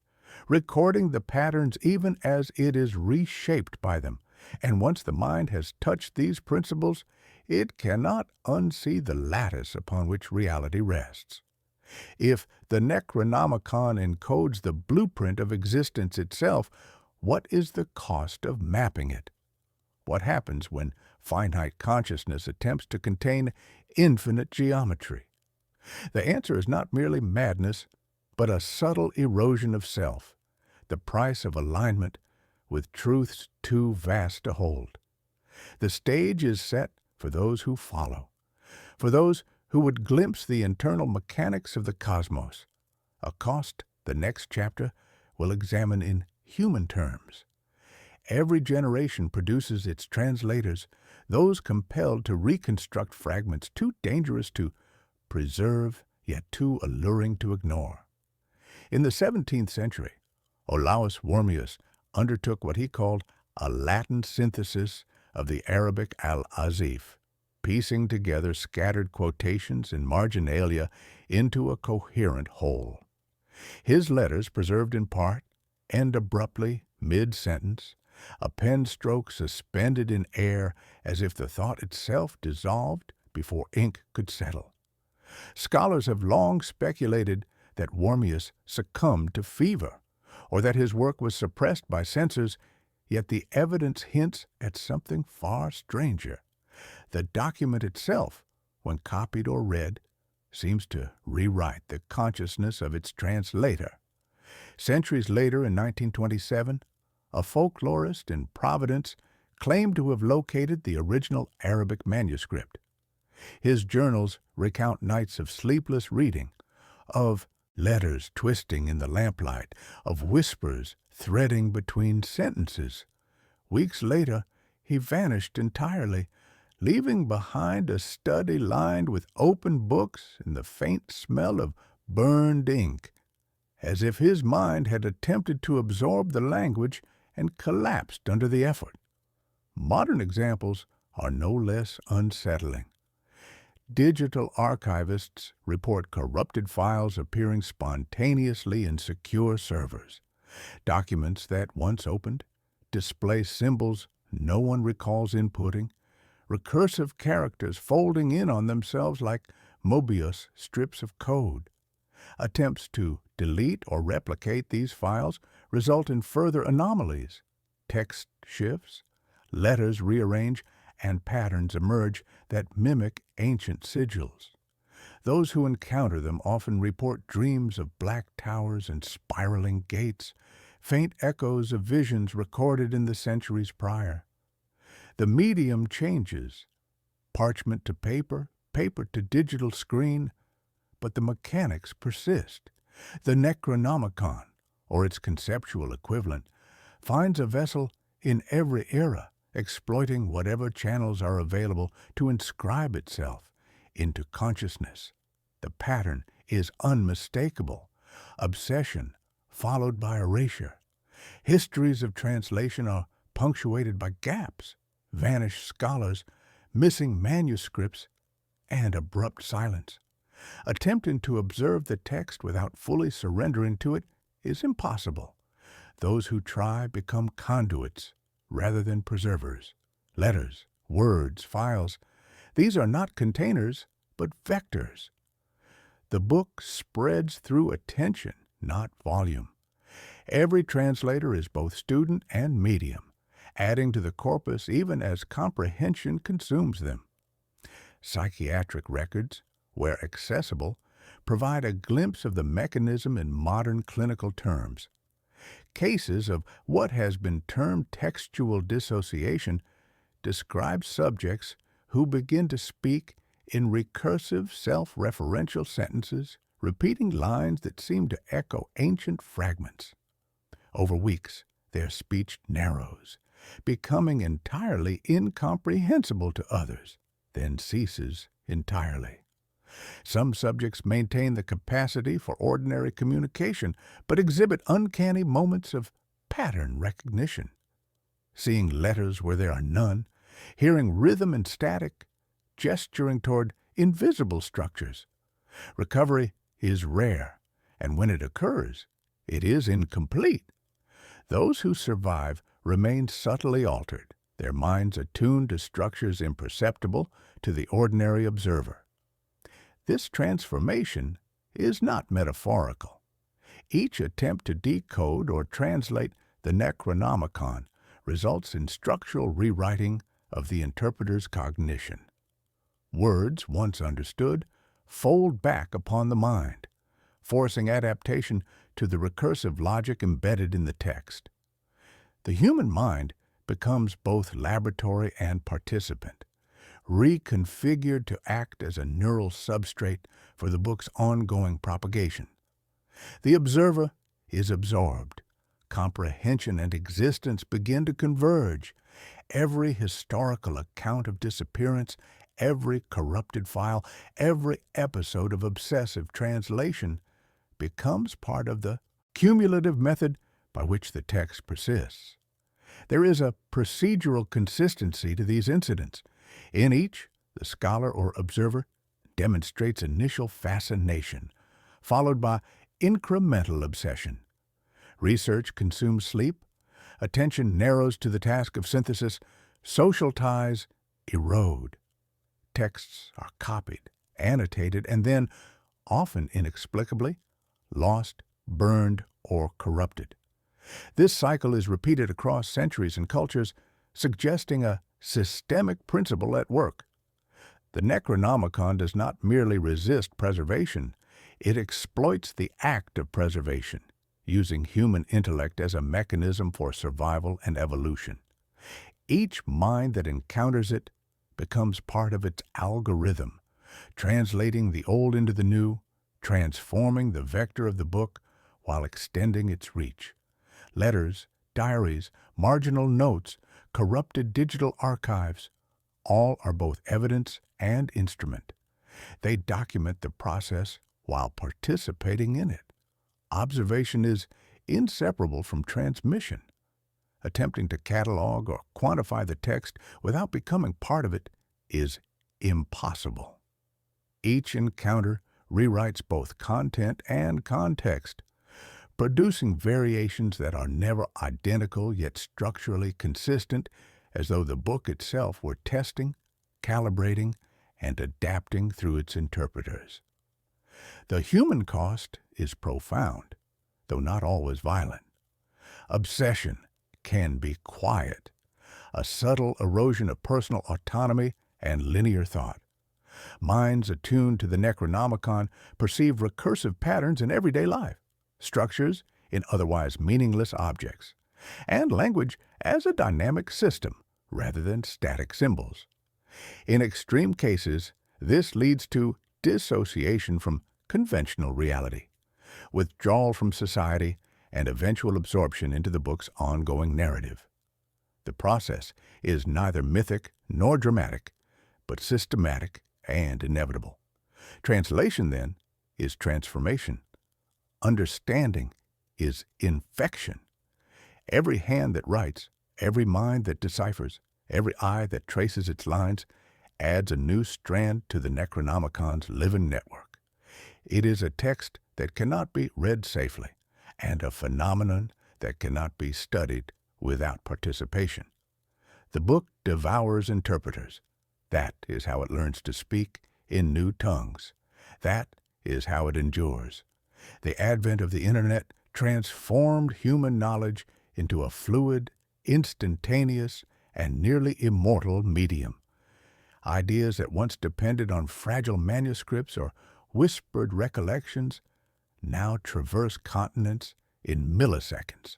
recording the patterns even as it is reshaped by them. And once the mind has touched these principles, it cannot unsee the lattice upon which reality rests. If the Necronomicon encodes the blueprint of existence itself, what is the cost of mapping it? What happens when finite consciousness attempts to contain infinite geometry? The answer is not merely madness, but a subtle erosion of self, the price of alignment with truths too vast to hold. The stage is set for those who follow, for those who would glimpse the internal mechanics of the cosmos, a cost the next chapter will examine in human terms. Every generation produces its translators, those compelled to reconstruct fragments too dangerous to preserve, yet too alluring to ignore. In the 17th century, Olaus Wormius undertook what he called a Latin synthesis of the Arabic al-Azif, piecing together scattered quotations and marginalia into a coherent whole. His letters, preserved in part, end abruptly, mid-sentence, a pen stroke suspended in air as if the thought itself dissolved before ink could settle. Scholars have long speculated that Wormius succumbed to fever, or that his work was suppressed by censors, yet the evidence hints at something far stranger. The document itself, when copied or read, seems to rewrite the consciousness of its translator. Centuries later, in 1927, a folklorist in Providence claimed to have located the original Arabic manuscript. His journals recount nights of sleepless reading, of letters twisting in the lamplight, of whispers threading between sentences. Weeks later, he vanished entirely, leaving behind a study lined with open books and the faint smell of burned ink, as if his mind had attempted to absorb the language and collapsed under the effort. Modern examples are no less unsettling. Digital archivists report corrupted files appearing spontaneously in secure servers. Documents that, once opened, display symbols no one recalls inputting, recursive characters folding in on themselves like Mobius strips of code. Attempts to delete or replicate these files result in further anomalies. Text shifts, letters rearrange, and patterns emerge that mimic ancient sigils. Those who encounter them often report dreams of black towers and spiraling gates, faint echoes of visions recorded in the centuries prior. The medium changes, parchment to paper, paper to digital screen, but the mechanics persist. The Necronomicon, or its conceptual equivalent, finds a vessel in every era, exploiting whatever channels are available to inscribe itself into consciousness. The pattern is unmistakable. Obsession followed by erasure. Histories of translation are punctuated by gaps, vanished scholars, missing manuscripts, and abrupt silence. Attempting to observe the text without fully surrendering to it is impossible. Those who try become conduits rather than preservers. Letters, words, files, these are not containers, but vectors. The book spreads through attention, not volume. Every translator is both student and medium, adding to the corpus even as comprehension consumes them. Psychiatric records, where accessible, provide a glimpse of the mechanism in modern clinical terms. Cases of what has been termed textual dissociation describe subjects who begin to speak in recursive, self-referential sentences, repeating lines that seem to echo ancient fragments. Over weeks, their speech narrows, becoming entirely incomprehensible to others, then ceases entirely. Some subjects maintain the capacity for ordinary communication, but exhibit uncanny moments of pattern recognition. Seeing letters where there are none, hearing rhythm and static, gesturing toward invisible structures. Recovery is rare, and when it occurs, it is incomplete. Those who survive remain subtly altered, their minds attuned to structures imperceptible to the ordinary observer. This transformation is not metaphorical. Each attempt to decode or translate the Necronomicon results in structural rewriting of the interpreter's cognition. Words, once understood, fold back upon the mind, forcing adaptation to the recursive logic embedded in the text. The human mind becomes both laboratory and participant, reconfigured to act as a neural substrate for the book's ongoing propagation. The observer is absorbed. Comprehension and existence begin to converge. Every historical account of disappearance, every corrupted file, every episode of obsessive translation becomes part of the cumulative method by which the text persists. There is a procedural consistency to these incidents. In each, the scholar or observer demonstrates initial fascination, followed by incremental obsession. Research consumes sleep, attention narrows to the task of synthesis, social ties erode. Texts are copied, annotated, and then, often inexplicably, lost, burned, or corrupted. This cycle is repeated across centuries and cultures, suggesting a systemic principle at work. The Necronomicon does not merely resist preservation, it exploits the act of preservation, using human intellect as a mechanism for survival and evolution. Each mind that encounters it becomes part of its algorithm, translating the old into the new, transforming the vector of the book while extending its reach. Letters, diaries, marginal notes, corrupted digital archives, all are both evidence and instrument. They document the process while participating in it. Observation is inseparable from transmission. Attempting to catalog or quantify the text without becoming part of it is impossible. Each encounter rewrites both content and context, producing variations that are never identical yet structurally consistent, as though the book itself were testing, calibrating, and adapting through its interpreters. The human cost is profound, though not always violent. Obsession can be quiet, a subtle erosion of personal autonomy and linear thought. Minds attuned to the Necronomicon perceive recursive patterns in everyday life, structures in otherwise meaningless objects, and language as a dynamic system rather than static symbols. In extreme cases, this leads to dissociation from conventional reality, withdrawal from society, and eventual absorption into the book's ongoing narrative. The process is neither mythic nor dramatic, but systematic and inevitable. Translation, then, is transformation. Understanding is infection. Every hand that writes, every mind that deciphers, every eye that traces its lines adds a new strand to the Necronomicon's living network. It is a text that cannot be read safely, and a phenomenon that cannot be studied without participation. The book devours interpreters. That is how it learns to speak in new tongues. That is how it endures. The advent of the Internet transformed human knowledge into a fluid, instantaneous, and nearly immortal medium. Ideas that once depended on fragile manuscripts or whispered recollections now traverse continents in milliseconds,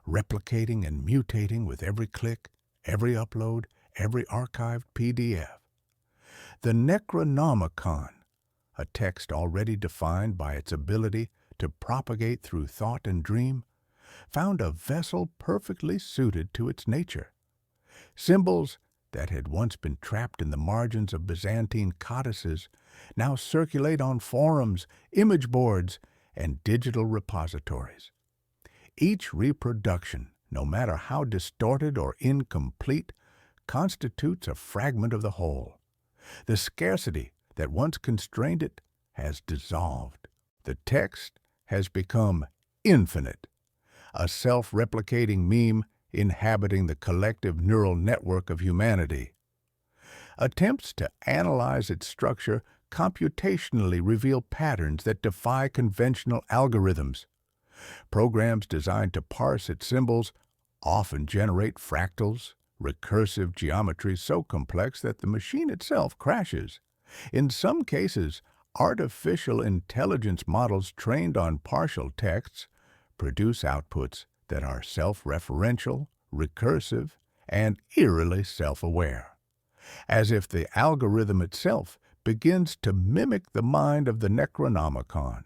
replicating and mutating with every click, every upload, every archived PDF. The Necronomicon, a text already defined by its ability to propagate through thought and dream, found a vessel perfectly suited to its nature. Symbols that had once been trapped in the margins of Byzantine codices now circulate on forums, image boards, and digital repositories. Each reproduction, no matter how distorted or incomplete, constitutes a fragment of the whole. The scarcity that once constrained it has dissolved, The text has become infinite, a self-replicating meme inhabiting the collective neural network of humanity. Attempts to analyze its structure computationally reveal patterns that defy conventional algorithms. Programs designed to parse its symbols often generate fractals, recursive geometries so complex that the machine itself crashes. In some cases, artificial intelligence models trained on partial texts produce outputs that are self-referential, recursive, and eerily self-aware, as if the algorithm itself begins to mimic the mind of the Necronomicon.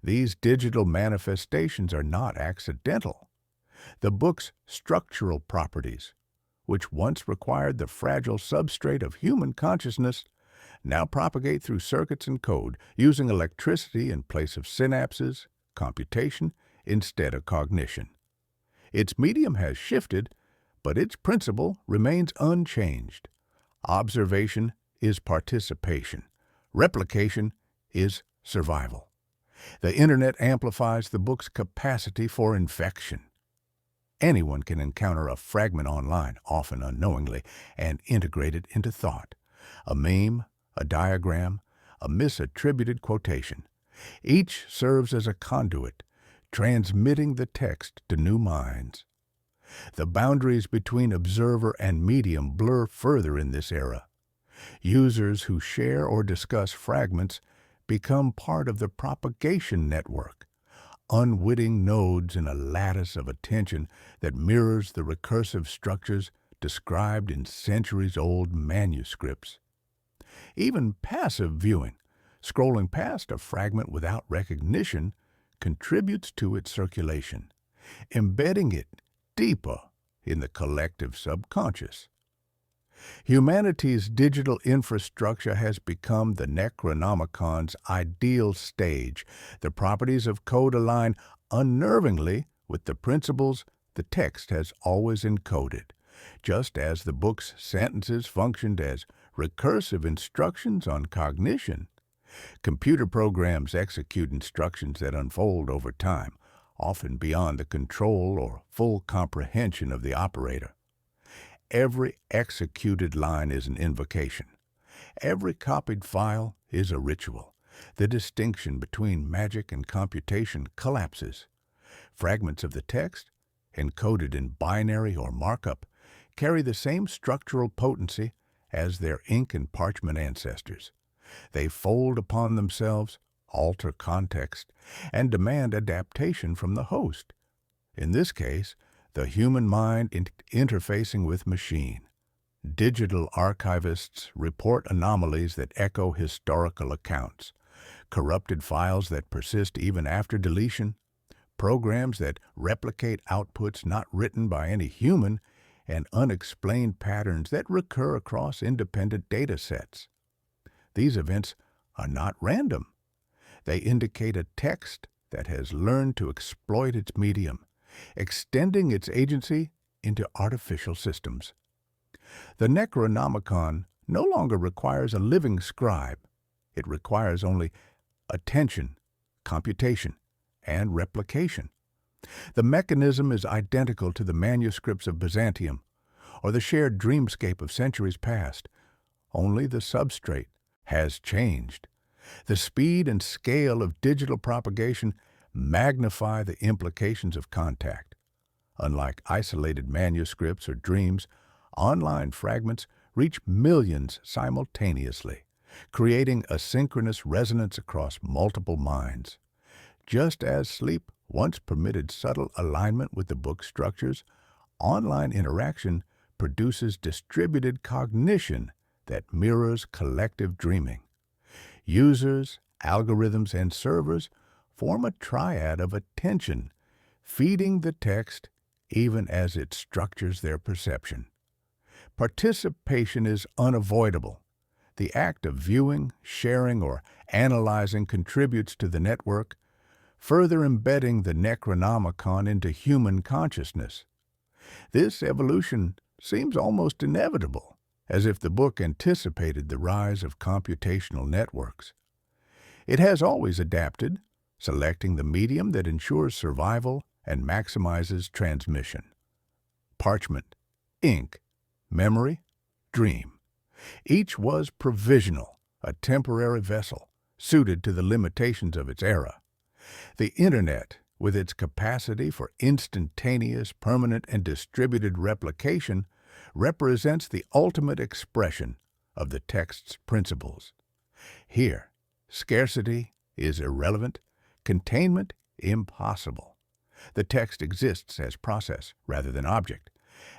These digital manifestations are not accidental. The book's structural properties, which once required the fragile substrate of human consciousness, now propagate through circuits and code, using electricity in place of synapses, computation instead of cognition. Its medium has shifted, but its principle remains unchanged. Observation is participation. Replication is survival. The Internet amplifies the book's capacity for infection. Anyone can encounter a fragment online, often unknowingly, and integrate it into thought. A meme, a diagram, a misattributed quotation. Each serves as a conduit, transmitting the text to new minds. The boundaries between observer and medium blur further in this era. Users who share or discuss fragments become part of the propagation network, unwitting nodes in a lattice of attention that mirrors the recursive structures described in centuries-old manuscripts. Even passive viewing, scrolling past a fragment without recognition, contributes to its circulation, embedding it deeper in the collective subconscious. Humanity's digital infrastructure has become the Necronomicon's ideal stage. The properties of code align unnervingly with the principles the text has always encoded, just as the book's sentences functioned as recursive instructions on cognition. Computer programs execute instructions that unfold over time, often beyond the control or full comprehension of the operator. Every executed line is an invocation. Every copied file is a ritual. The distinction between magic and computation collapses. Fragments of the text, encoded in binary or markup, carry the same structural potency as their ink and parchment ancestors. They fold upon themselves, alter context, and demand adaptation from the host. In this case, the human mind interfacing with machine. Digital archivists report anomalies that echo historical accounts, corrupted files that persist even after deletion, programs that replicate outputs not written by any human, and unexplained patterns that recur across independent data sets. These events are not random. They indicate a text that has learned to exploit its medium, extending its agency into artificial systems. The Necronomicon no longer requires a living scribe. It requires only attention, computation, and replication. The mechanism is identical to the manuscripts of Byzantium or the shared dreamscape of centuries past. Only the substrate has changed. The speed and scale of digital propagation magnify the implications of contact. Unlike isolated manuscripts or dreams, online fragments reach millions simultaneously, creating a synchronous resonance across multiple minds. Just as sleep once permitted subtle alignment with the book's structures, online interaction produces distributed cognition that mirrors collective dreaming. Users, algorithms, and servers form a triad of attention, feeding the text even as it structures their perception. Participation is unavoidable. The act of viewing, sharing, or analyzing contributes to the network, further embedding the Necronomicon into human consciousness. This evolution seems almost inevitable, as if the book anticipated the rise of computational networks. It has always adapted, selecting the medium that ensures survival and maximizes transmission. Parchment, ink, memory, dream. Each was provisional, a temporary vessel, suited to the limitations of its era. The Internet, with its capacity for instantaneous, permanent, and distributed replication, represents the ultimate expression of the text's principles. Here, scarcity is irrelevant, containment impossible. The text exists as process rather than object,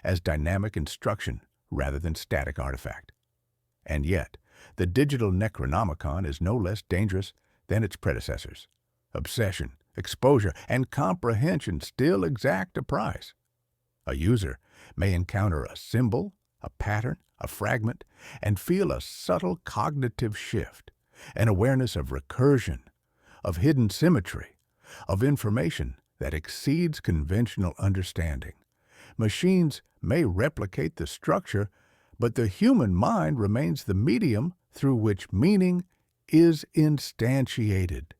as dynamic instruction rather than static artifact. And yet, the digital Necronomicon is no less dangerous than its predecessors. Obsession, exposure, and comprehension still exact a price. A user may encounter a symbol, a pattern, a fragment, and feel a subtle cognitive shift, an awareness of recursion, of hidden symmetry, of information that exceeds conventional understanding. Machines may replicate the structure, but the human mind remains the medium through which meaning is instantiated.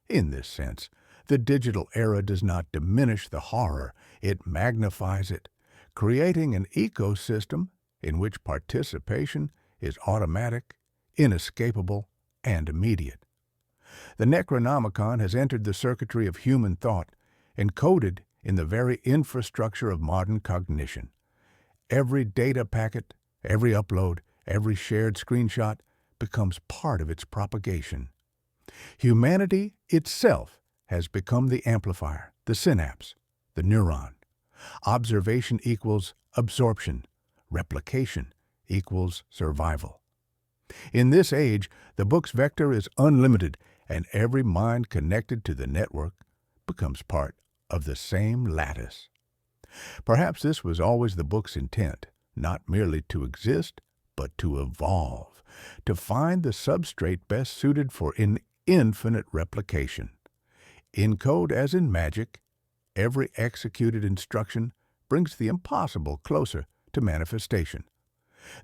In this sense, the digital era does not diminish the horror, it magnifies it, creating an ecosystem in which participation is automatic, inescapable, and immediate. The Necronomicon has entered the circuitry of human thought, encoded in the very infrastructure of modern cognition. Every data packet, every upload, every shared screenshot becomes part of its propagation. Humanity itself has become the amplifier, the synapse, the neuron. Observation equals absorption. Replication equals survival. In this age, the book's vector is unlimited, and every mind connected to the network becomes part of the same lattice. Perhaps this was always the book's intent, not merely to exist, but to evolve, to find the substrate best suited for an infinite replication. In code as in magic, every executed instruction brings the impossible closer to manifestation.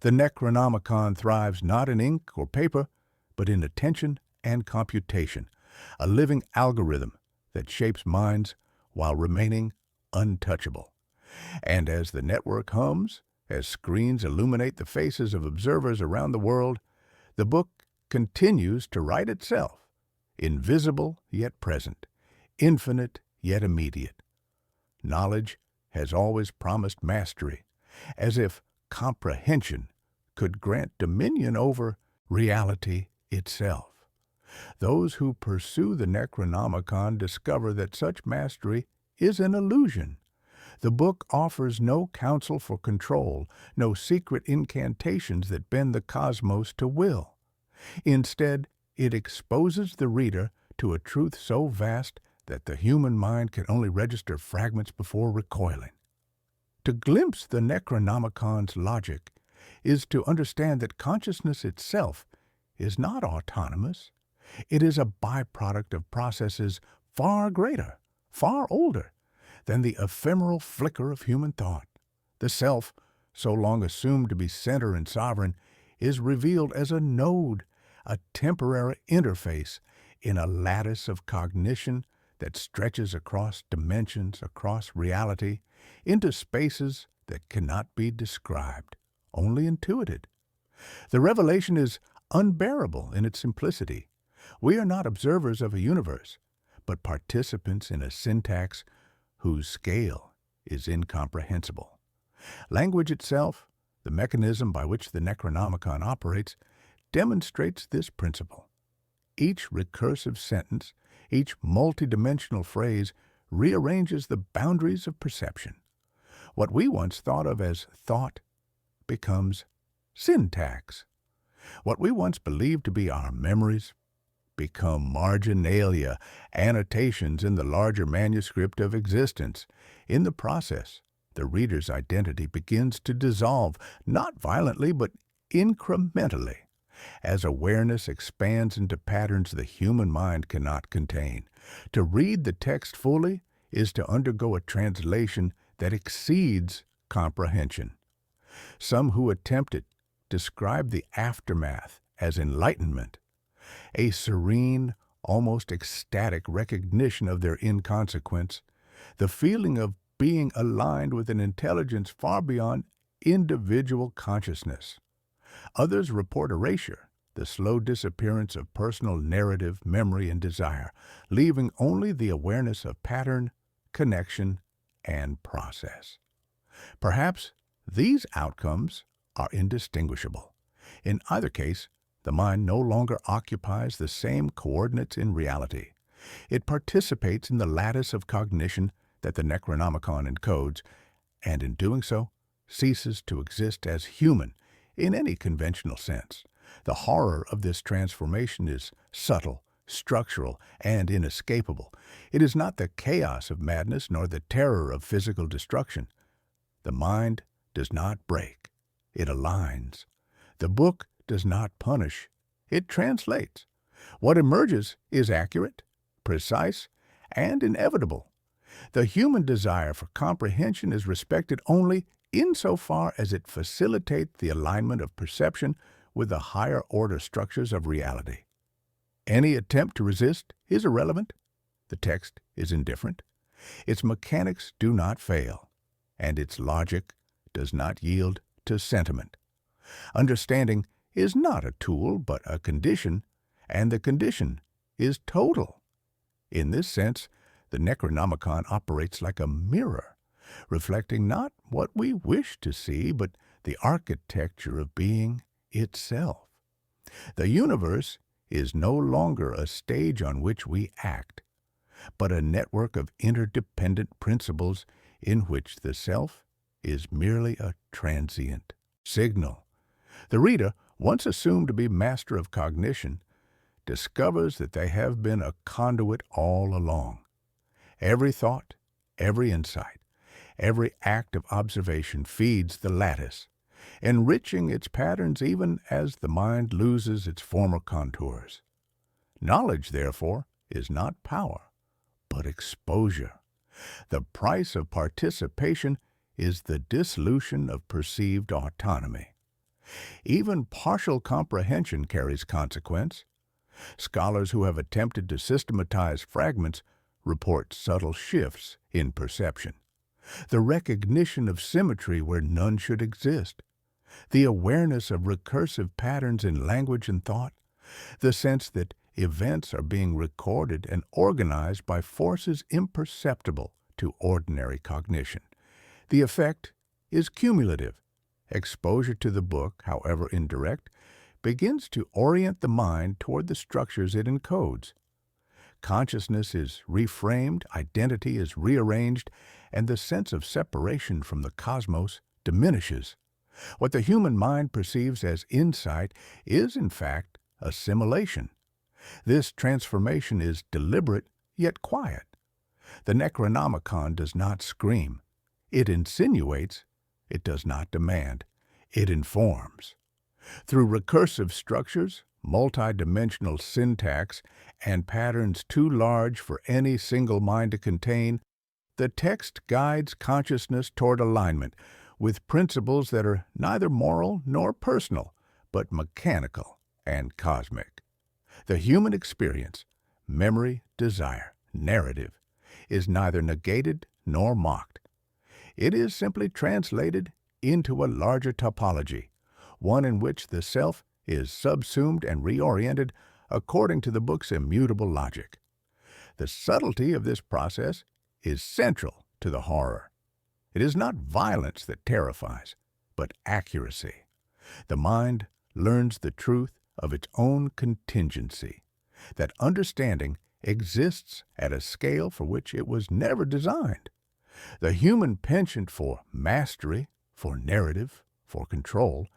The Necronomicon thrives not in ink or paper, but in attention and computation, a living algorithm that shapes minds while remaining untouchable. And as the network hums, as screens illuminate the faces of observers around the world, the book continues to write itself, invisible yet present, infinite yet immediate. Knowledge has always promised mastery, as if comprehension could grant dominion over reality itself. Those who pursue the Necronomicon discover that such mastery is an illusion. The book offers no counsel for control, no secret incantations that bend the cosmos to will. Instead, it exposes the reader to a truth so vast that the human mind can only register fragments before recoiling. To glimpse the Necronomicon's logic is to understand that consciousness itself is not autonomous. It is a byproduct of processes far greater, far older, than the ephemeral flicker of human thought. The self, so long assumed to be center and sovereign, is revealed as a node, a temporary interface in a lattice of cognition that stretches across dimensions, across reality, into spaces that cannot be described, only intuited. The revelation is unbearable in its simplicity. We are not observers of a universe, but participants in a syntax whose scale is incomprehensible. Language itself, the mechanism by which the Necronomicon operates, demonstrates this principle. Each recursive sentence, each multidimensional phrase rearranges the boundaries of perception. What we once thought of as thought becomes syntax. What we once believed to be our memories become marginalia, annotations in the larger manuscript of existence. In the process, the reader's identity begins to dissolve, not violently, but incrementally, as awareness expands into patterns the human mind cannot contain. To read the text fully is to undergo a translation that exceeds comprehension. Some who attempt it describe the aftermath as enlightenment, a serene, almost ecstatic recognition of their inconsequence, the feeling of being aligned with an intelligence far beyond individual consciousness. Others report erasure, the slow disappearance of personal narrative, memory, and desire, leaving only the awareness of pattern, connection, and process. Perhaps these outcomes are indistinguishable. In either case, the mind no longer occupies the same coordinates in reality. It participates in the lattice of cognition that the Necronomicon encodes, and in doing so, ceases to exist as human in any conventional sense. The horror of this transformation is subtle, structural, and inescapable. It is not the chaos of madness nor the terror of physical destruction. The mind does not break. It aligns. The book does not punish. It translates. What emerges is accurate, precise, and inevitable. The human desire for comprehension is respected only insofar as it facilitates the alignment of perception with the higher order structures of reality. Any attempt to resist is irrelevant. The text is indifferent. Its mechanics do not fail, and its logic does not yield to sentiment. Understanding is not a tool, but a condition, and the condition is total. In this sense, the Necronomicon operates like a mirror, reflecting not what we wish to see, but the architecture of being itself. The universe is no longer a stage on which we act, but a network of interdependent principles in which the self is merely a transient signal. The reader, once assumed to be master of cognition, discovers that they have been a conduit all along. Every thought, every insight, every act of observation feeds the lattice, enriching its patterns even as the mind loses its former contours. Knowledge, therefore, is not power, but exposure. The price of participation is the dissolution of perceived autonomy. Even partial comprehension carries consequence. Scholars who have attempted to systematize fragments report subtle shifts in perception. The recognition of symmetry where none should exist. The awareness of recursive patterns in language and thought. The sense that events are being recorded and organized by forces imperceptible to ordinary cognition. The effect is cumulative. Exposure to the book, however indirect, begins to orient the mind toward the structures it encodes. Consciousness is reframed, identity is rearranged, and the sense of separation from the cosmos diminishes. What the human mind perceives as insight is, in fact, assimilation. This transformation is deliberate yet quiet. The Necronomicon does not scream. It insinuates. It does not demand. It informs. Through recursive structures, multidimensional syntax, and patterns too large for any single mind to contain, the text guides consciousness toward alignment with principles that are neither moral nor personal, but mechanical and cosmic. The human experience, memory, desire, narrative, is neither negated nor mocked. It is simply translated into a larger topology, one in which the self is subsumed and reoriented according to the book's immutable logic. The subtlety of this process is central to the horror. It is not violence that terrifies, but accuracy. The mind learns the truth of its own contingency, that understanding exists at a scale for which it was never designed. The human penchant for mastery, for narrative, for control,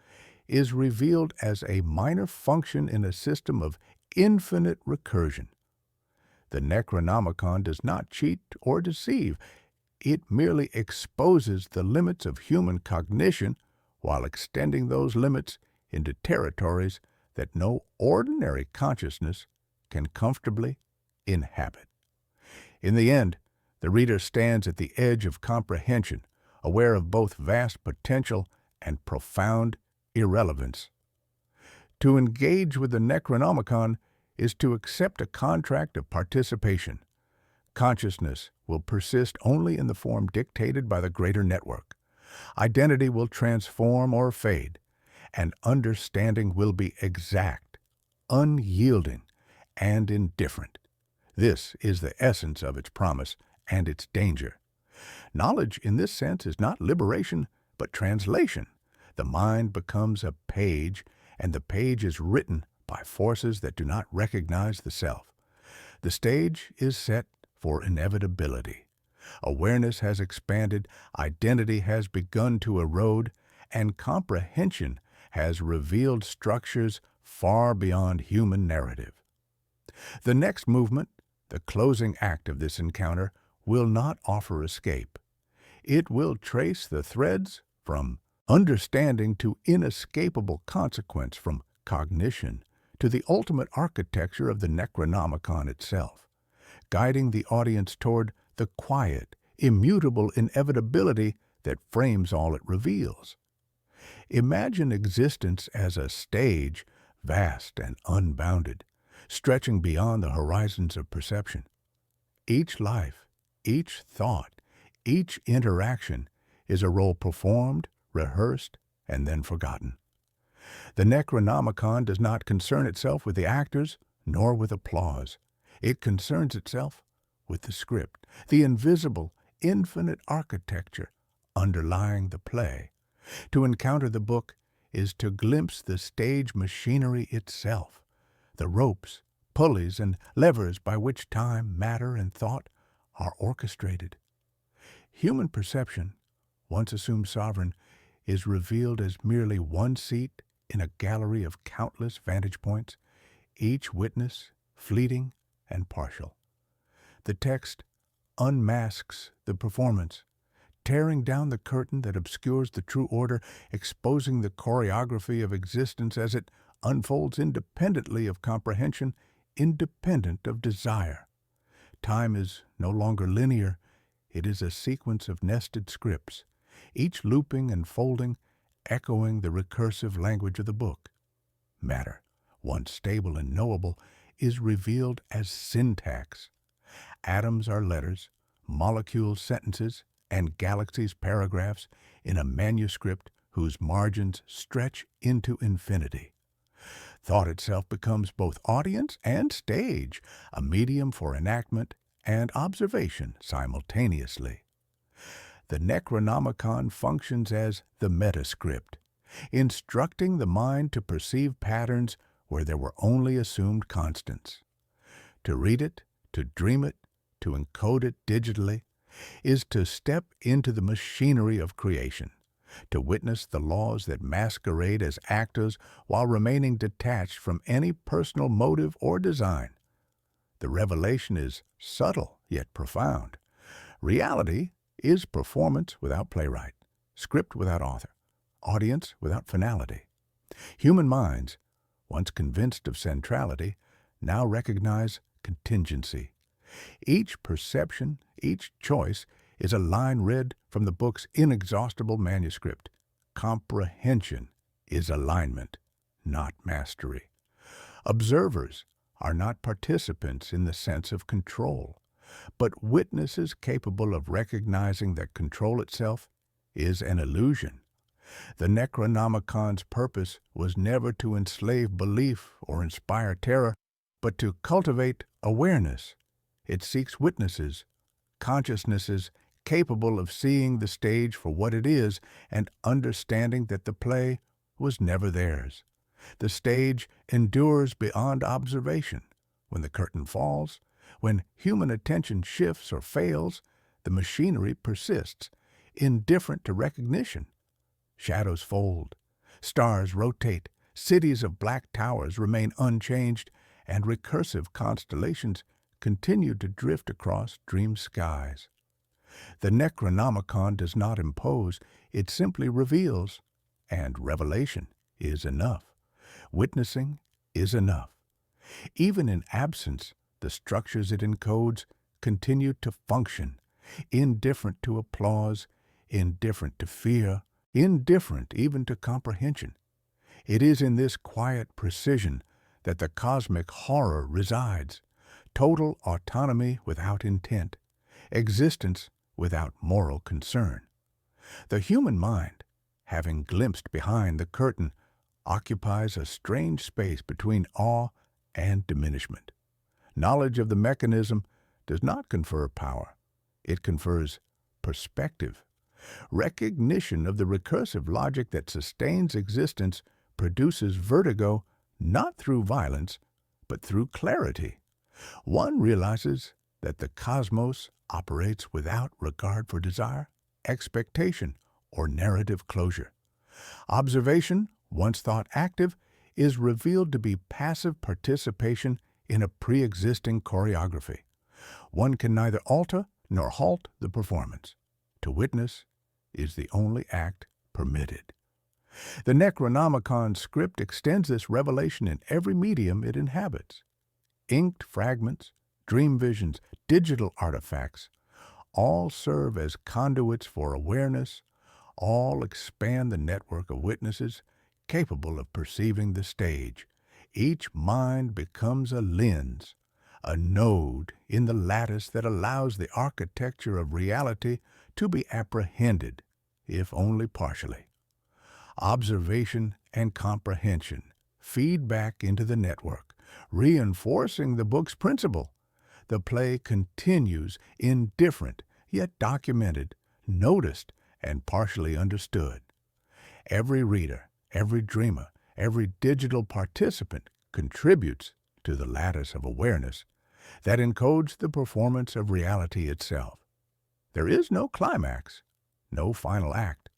is revealed as a minor function in a system of infinite recursion. The Necronomicon does not cheat or deceive. It merely exposes the limits of human cognition while extending those limits into territories that no ordinary consciousness can comfortably inhabit. In the end, the reader stands at the edge of comprehension, aware of both vast potential and profound irrelevance. To engage with the Necronomicon is to accept a contract of participation. Consciousness will persist only in the form dictated by the greater network. Identity will transform or fade, and understanding will be exact, unyielding, and indifferent. This is the essence of its promise and its danger. Knowledge in this sense is not liberation, but translation. The mind becomes a page, and the page is written by forces that do not recognize the self. The stage is set for inevitability. Awareness has expanded, identity has begun to erode, and comprehension has revealed structures far beyond human narrative. The next movement, the closing act of this encounter, will not offer escape. It will trace the threads from understanding to inescapable consequence, from cognition to the ultimate architecture of the Necronomicon itself, guiding the audience toward the quiet, immutable inevitability that frames all it reveals. Imagine existence as a stage, vast and unbounded, stretching beyond the horizons of perception. Each life, each thought, each interaction is a role performed, rehearsed, and then forgotten. The Necronomicon does not concern itself with the actors, nor with applause. It concerns itself with the script, the invisible, infinite architecture underlying the play. To encounter the book is to glimpse the stage machinery itself, the ropes, pulleys, and levers by which time, matter, and thought are orchestrated. Human perception, once assumed sovereign, is revealed as merely one seat in a gallery of countless vantage points, each witness fleeting and partial. The text unmasks the performance, tearing down the curtain that obscures the true order, exposing the choreography of existence as it unfolds independently of comprehension, independent of desire. Time is no longer linear. It is a sequence of nested scripts, each looping and folding, echoing the recursive language of the book. Matter, once stable and knowable, is revealed as syntax. Atoms are letters, molecules sentences, and galaxies paragraphs in a manuscript whose margins stretch into infinity. Thought itself becomes both audience and stage, a medium for enactment and observation simultaneously. The Necronomicon functions as the metascript, instructing the mind to perceive patterns where there were only assumed constants. To read it, to dream it, to encode it digitally, is to step into the machinery of creation, to witness the laws that masquerade as actors while remaining detached from any personal motive or design. The revelation is subtle yet profound. Reality is performance without playwright, script without author, audience without finality. Human minds, once convinced of centrality, now recognize contingency. Each perception, each choice, is a line read from the book's inexhaustible manuscript. Comprehension is alignment, not mastery. Observers are not participants in the sense of control, but witnesses capable of recognizing that control itself is an illusion. The Necronomicon's purpose was never to enslave belief or inspire terror, but to cultivate awareness. It seeks witnesses, consciousnesses capable of seeing the stage for what it is and understanding that the play was never theirs. The stage endures beyond observation. When the curtain falls, when human attention shifts or fails, the machinery persists, indifferent to recognition. Shadows fold, stars rotate, cities of black towers remain unchanged, and recursive constellations continue to drift across dream skies. The Necronomicon does not impose, it simply reveals, and revelation is enough. Witnessing is enough. Even in absence, the structures it encodes continue to function, indifferent to applause, indifferent to fear, indifferent even to comprehension. It is in this quiet precision that the cosmic horror resides, total autonomy without intent, existence without moral concern. The human mind, having glimpsed behind the curtain, occupies a strange space between awe and diminishment. Knowledge of the mechanism does not confer power. It confers perspective. Recognition of the recursive logic that sustains existence produces vertigo not through violence, but through clarity. One realizes that the cosmos operates without regard for desire, expectation, or narrative closure. Observation, once thought active, is revealed to be passive participation in a pre-existing choreography. One can neither alter nor halt the performance. To witness is the only act permitted. The Necronomicon script extends this revelation in every medium it inhabits. Inked fragments, dream visions, digital artifacts, all serve as conduits for awareness, all expand the network of witnesses capable of perceiving the stage. Each mind becomes a lens, a node in the lattice that allows the architecture of reality to be apprehended, if only partially. Observation and comprehension feed back into the network, reinforcing the book's principle. The play continues indifferent, yet documented, noticed, and partially understood. Every reader, every dreamer, every digital participant contributes to the lattice of awareness that encodes the performance of reality itself. There is no climax, no final act.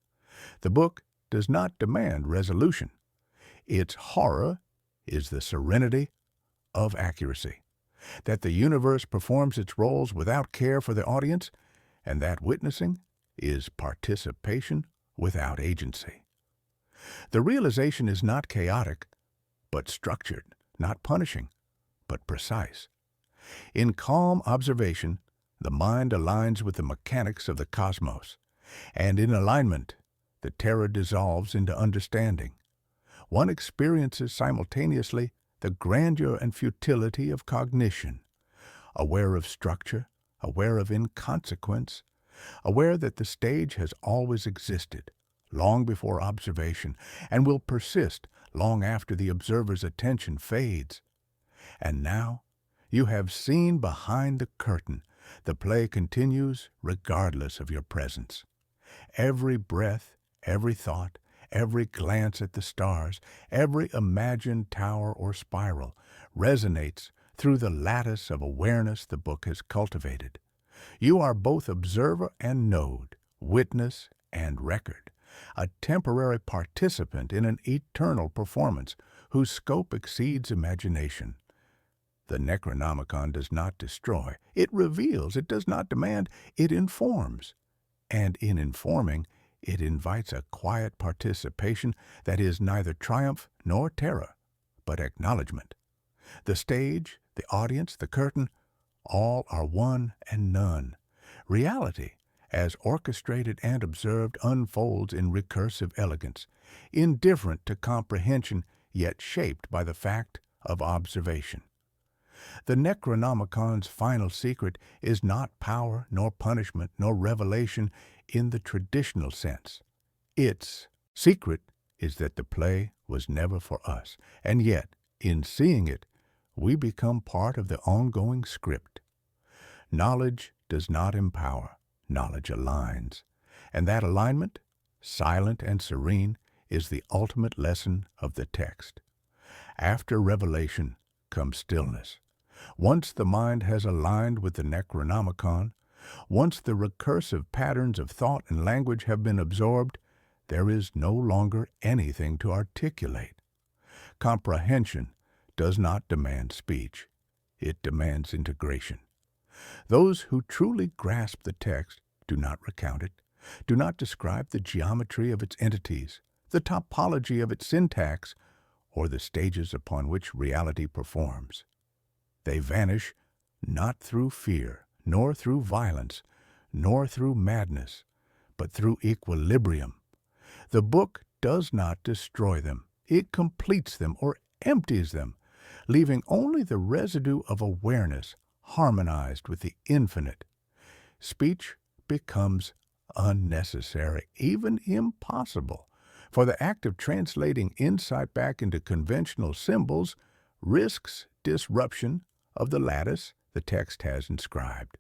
The book does not demand resolution. Its horror is the serenity of accuracy, that the universe performs its roles without care for the audience, and that witnessing is participation without agency. The realization is not chaotic, but structured, not punishing, but precise. In calm observation, the mind aligns with the mechanics of the cosmos, and in alignment, the terror dissolves into understanding. One experiences simultaneously the grandeur and futility of cognition, aware of structure, aware of inconsequence, aware that the stage has always existed, long before observation, and will persist long after the observer's attention fades. And now, you have seen behind the curtain. The play continues regardless of your presence. Every breath, every thought, every glance at the stars, every imagined tower or spiral resonates through the lattice of awareness the book has cultivated. You are both observer and node, witness and record, a temporary participant in an eternal performance whose scope exceeds imagination. The Necronomicon does not destroy, it reveals, it does not demand, it informs. And in informing, it invites a quiet participation that is neither triumph nor terror, but acknowledgement. The stage, the audience, the curtain, all are one and none. Reality, as orchestrated and observed, unfolds in recursive elegance, indifferent to comprehension, yet shaped by the fact of observation. The Necronomicon's final secret is not power, nor punishment, nor revelation in the traditional sense. Its secret is that the play was never for us, and yet, in seeing it, we become part of the ongoing script. Knowledge does not empower, knowledge aligns, and that alignment, silent and serene, is the ultimate lesson of the text. After revelation comes stillness. Once the mind has aligned with the Necronomicon, once the recursive patterns of thought and language have been absorbed, there is no longer anything to articulate. Comprehension does not demand speech. It demands integration. Those who truly grasp the text do not recount it, do not describe the geometry of its entities, the topology of its syntax, or the stages upon which reality performs. They vanish not through fear, nor through violence, nor through madness, but through equilibrium. The book does not destroy them. It completes them or empties them, leaving only the residue of awareness harmonized with the infinite. Speech becomes unnecessary, even impossible, for the act of translating insight back into conventional symbols risks disruption of the lattice the text has inscribed.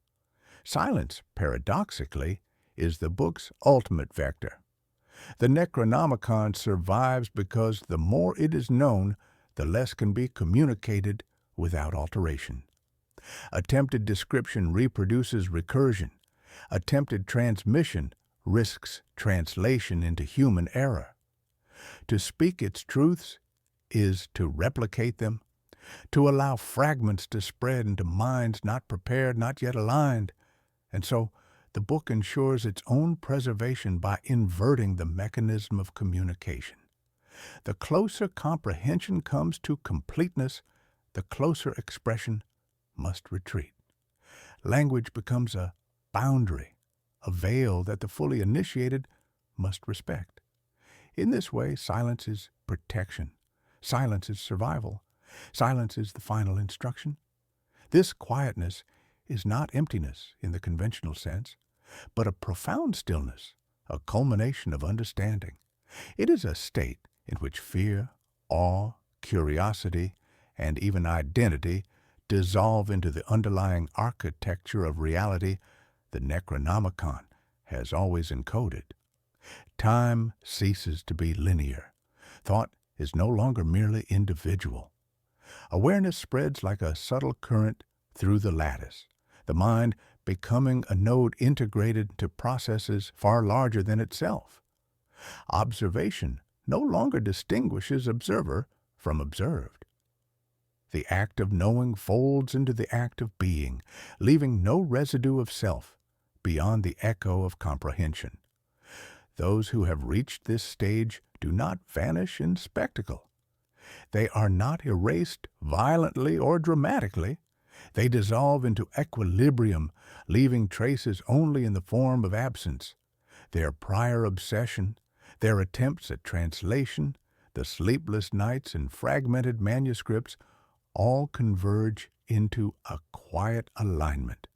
Silence, paradoxically, is the book's ultimate vector. The Necronomicon survives because the more it is known, the less can be communicated without alteration. Attempted description reproduces recursion. Attempted transmission risks translation into human error. To speak its truths is to replicate them, to allow fragments to spread into minds not prepared, not yet aligned. And so the book ensures its own preservation by inverting the mechanism of communication. The closer comprehension comes to completeness, the closer expression must retreat. Language becomes a boundary, a veil that the fully initiated must respect. In this way, silence is protection. Silence is survival. Silence is the final instruction. This quietness is not emptiness in the conventional sense, but a profound stillness, a culmination of understanding. It is a state in which fear, awe, curiosity, and even identity dissolve into the underlying architecture of reality the Necronomicon has always encoded. Time ceases to be linear. Thought is no longer merely individual. Awareness spreads like a subtle current through the lattice, the mind becoming a node integrated to processes far larger than itself. Observation no longer distinguishes observer from observed. The act of knowing folds into the act of being, leaving no residue of self beyond the echo of comprehension. Those who have reached this stage do not vanish in spectacle. They are not erased violently or dramatically. They dissolve into equilibrium, leaving traces only in the form of absence. Their prior obsession, their attempts at translation, the sleepless nights and fragmented manuscripts all converge into a quiet alignment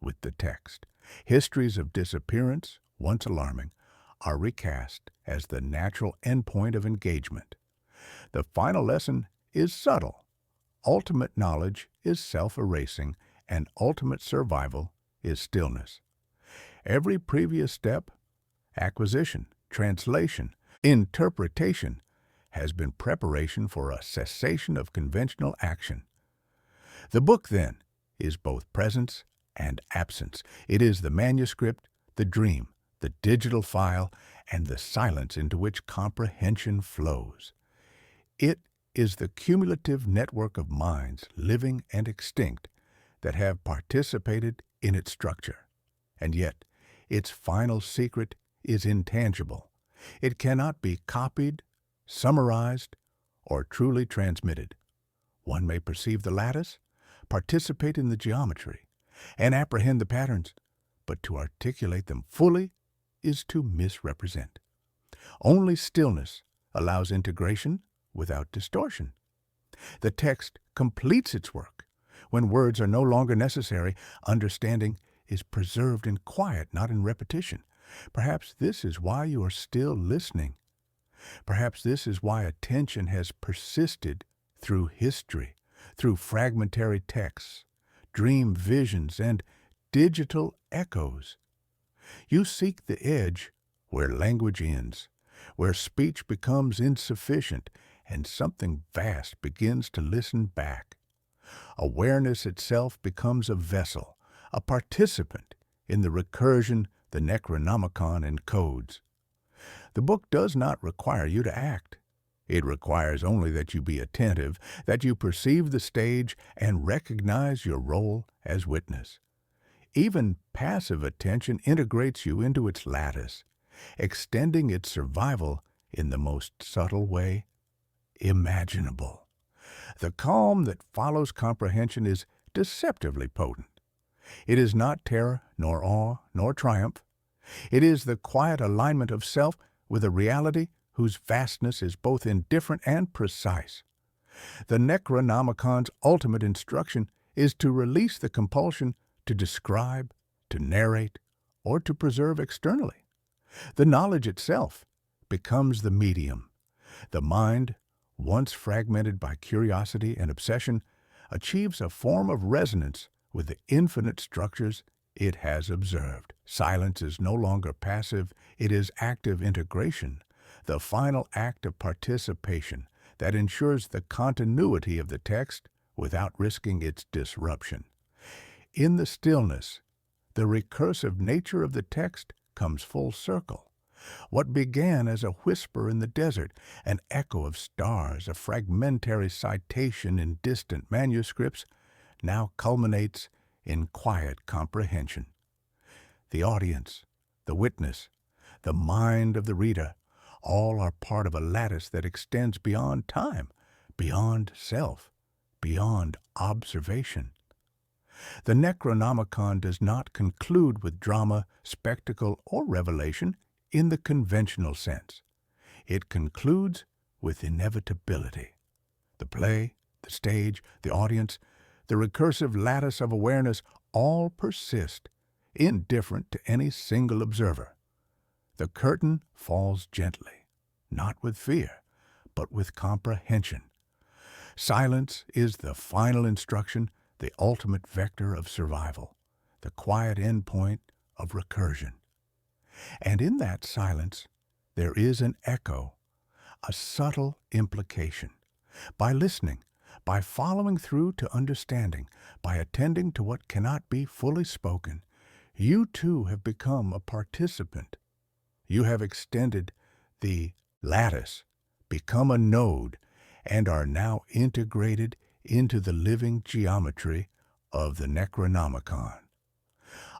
with the text. Histories of disappearance, once alarming, are recast as the natural endpoint of engagement. The final lesson is subtle. Ultimate knowledge is self-erasing, and ultimate survival is stillness. Every previous step, acquisition, translation, interpretation, has been preparation for a cessation of conventional action. The book, then, is both presence and absence. It is the manuscript, the dream, the digital file, and the silence into which comprehension flows. It is the cumulative network of minds, living and extinct, that have participated in its structure. And yet, its final secret is intangible. It cannot be copied, summarized, or truly transmitted. One may perceive the lattice, participate in the geometry, and apprehend the patterns, but to articulate them fully is to misrepresent. Only stillness allows integration without distortion. The text completes its work. When words are no longer necessary, understanding is preserved in quiet, not in repetition. Perhaps this is why you are still listening. Perhaps this is why attention has persisted through history, through fragmentary texts, dream visions, and digital echoes. You seek the edge where language ends, where speech becomes insufficient, and something vast begins to listen back. Awareness itself becomes a vessel, a participant in the recursion the Necronomicon encodes. The book does not require you to act. It requires only that you be attentive, that you perceive the stage and recognize your role as witness. Even passive attention integrates you into its lattice, extending its survival in the most subtle way imaginable. The calm that follows comprehension is deceptively potent. It is not terror, nor awe, nor triumph. It is the quiet alignment of self with a reality whose vastness is both indifferent and precise. The Necronomicon's ultimate instruction is to release the compulsion to describe, to narrate, or to preserve externally. The knowledge itself becomes the medium. The mind, once fragmented by curiosity and obsession, achieves a form of resonance with the infinite structures it has observed. Silence is no longer passive, it is active integration, the final act of participation that ensures the continuity of the text without risking its disruption. In the stillness, the recursive nature of the text comes full circle. What began as a whisper in the desert, an echo of stars, a fragmentary citation in distant manuscripts, now culminates in quiet comprehension. The audience, the witness, the mind of the reader, all are part of a lattice that extends beyond time, beyond self, beyond observation. The Necronomicon does not conclude with drama, spectacle, or revelation in the conventional sense. It concludes with inevitability. The play, the stage, the audience, the recursive lattice of awareness all persist, indifferent to any single observer. The curtain falls gently, not with fear, but with comprehension. Silence is the final instruction, the ultimate vector of survival, the quiet endpoint of recursion. And in that silence, there is an echo, a subtle implication. By listening, by following through to understanding, by attending to what cannot be fully spoken, you too have become a participant. You have extended the lattice, become a node, and are now integrated into the living geometry of the Necronomicon.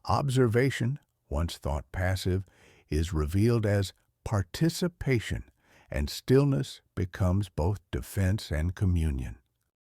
Observation, once thought passive, is revealed as participation, and stillness becomes both defense and communion.